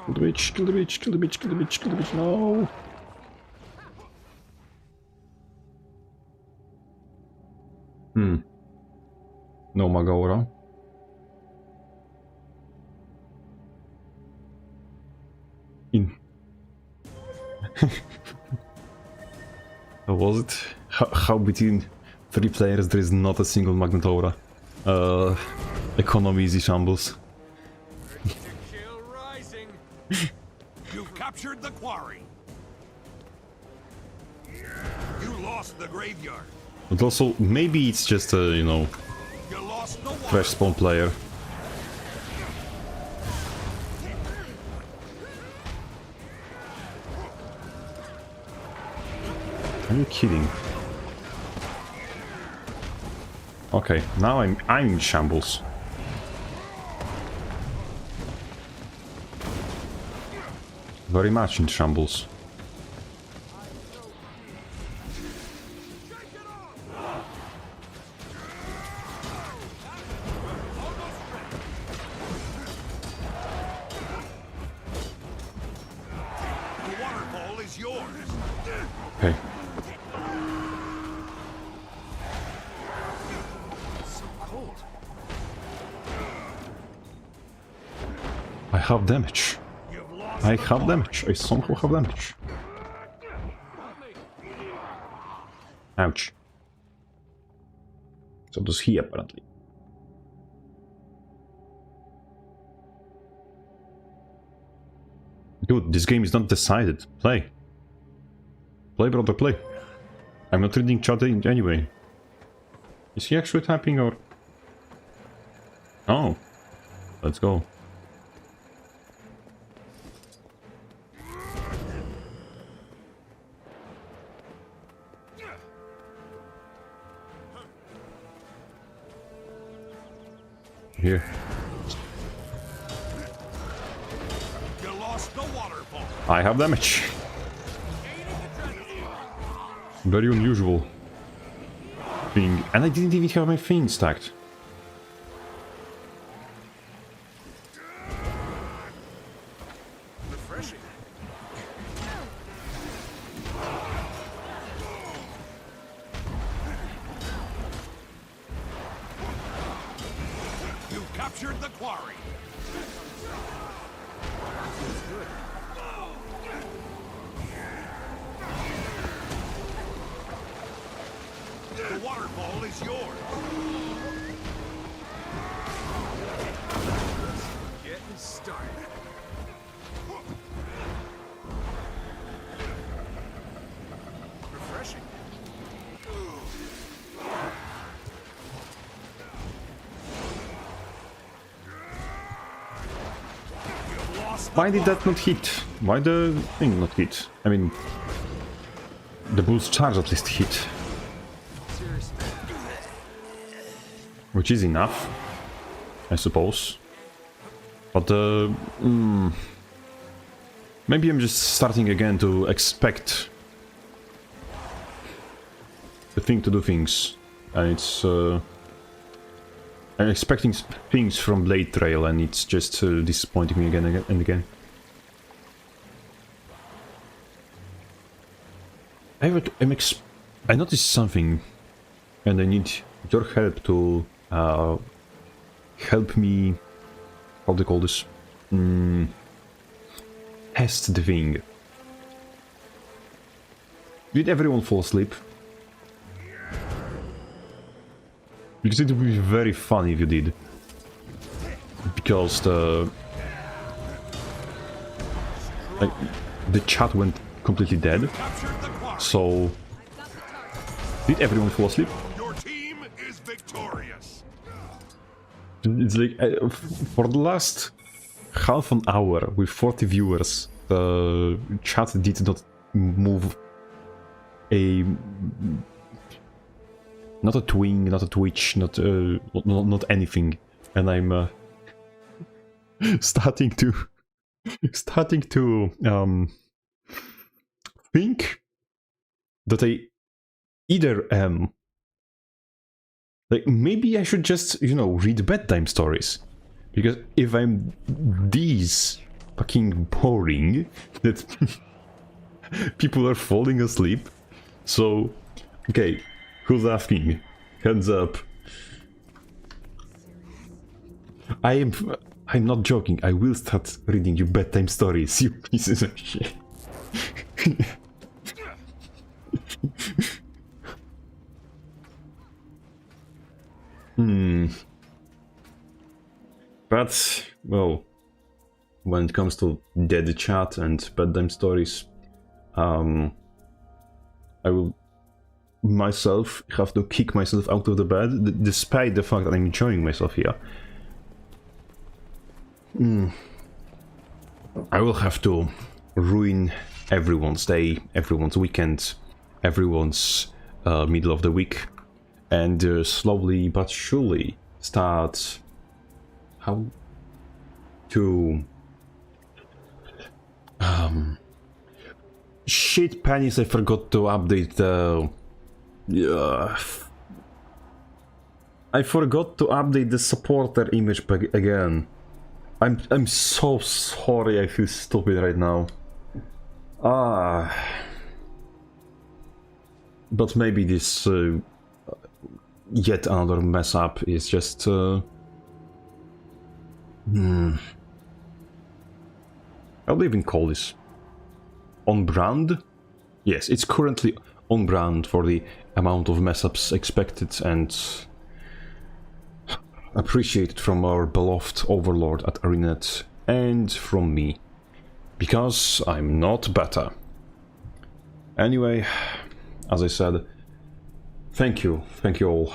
Kill the bitch, kill the bitch, kill the bitch, kill the bitch, kill the bitch, no! No Magaora. How was it? How between 3 players there is not a single Magnetora? Economy easy shambles. Ready to kill rising. You've captured the quarry. You lost the graveyard. But also, maybe it's just a, you know, You lost the fresh water. spawn player. Are you kidding? Okay, now I'm in shambles. Very much in shambles. The waterfall is yours. Okay. So cold. have damage. You've lost I the have quarry. damage. I somehow have damage. Ouch. So does he, apparently. Dude, this game is not decided. Play. Play, brother, play. I'm not reading chat anyway. Is he actually typing or... Oh. Let's go. Here. You lost the waterfall. I have damage. Very unusual thing. And I didn't even have my thing stacked. Refreshing. You've captured the quarry. The waterfall is yours. Getting started. Refreshing. You've lost the Why did that not hit? Why the thing not hit? I mean... The boost charge at least hit. Seriously. Which is enough, I suppose. But maybe I'm just starting again to expect the thing to do things, and it's I'm expecting things from Blade Trail, and it's just disappointing me again and again. I noticed something, and I need your help to help me. How do you call this? Test the thing. Did everyone fall asleep? Because it would be very funny if you did. Because the chat went completely dead. captured the quarry. So did everyone fall asleep? Your team is victorious. It's like for the last half an hour with 40 viewers, the chat did not move not a twing, not a twitch, not anything, and I'm starting to think that I either am like, maybe I should just, you know, read bedtime stories, because if I'm these fucking boring that people are falling asleep. So okay, who's asking? Hands up. I'm not joking. I will start reading you bedtime stories, you pieces of shit. But, well, when it comes to dead chat and bedtime stories, I will myself have to kick myself out of the bed, despite the fact that I'm enjoying myself here. I will have to ruin everyone's day, everyone's weekend, everyone's middle of the week, and slowly but surely start how to shit pennies, I forgot to update the I forgot to update the supporter image again. I'm so sorry, I feel stupid right now. But maybe this yet another mess up is just how do I even call this? On brand? Yes, it's currently on brand for the amount of mess-ups expected and appreciated from our beloved overlord at ArenaNet and from me, because I'm not better. Anyway, as I said, thank you all.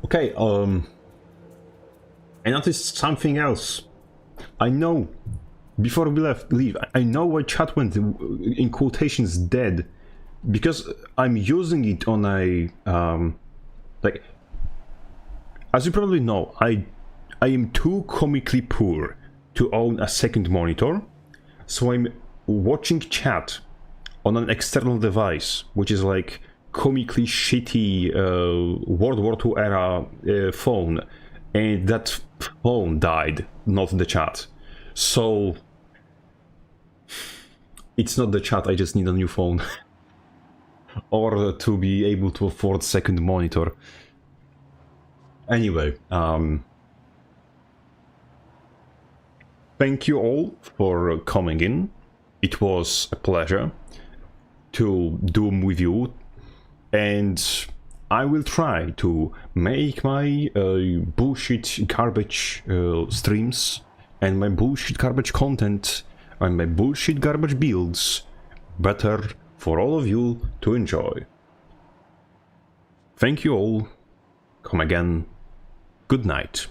Okay, I noticed something else. I know, before we leave, I know why chat went in quotations dead, because I'm using it on a, like, as you probably know, I am too comically poor to own a second monitor, so I'm watching chat on an external device, which is like comically shitty World War II era phone, and that phone died, not the chat. So it's not the chat, I just need a new phone. Or to be able to afford second monitor. Anyway, thank you all for coming in. It was a pleasure to Doom with you, and I will try to make my bullshit garbage streams and my bullshit garbage content and my bullshit garbage builds better for all of you to enjoy. Thank you all. Come again. Good night.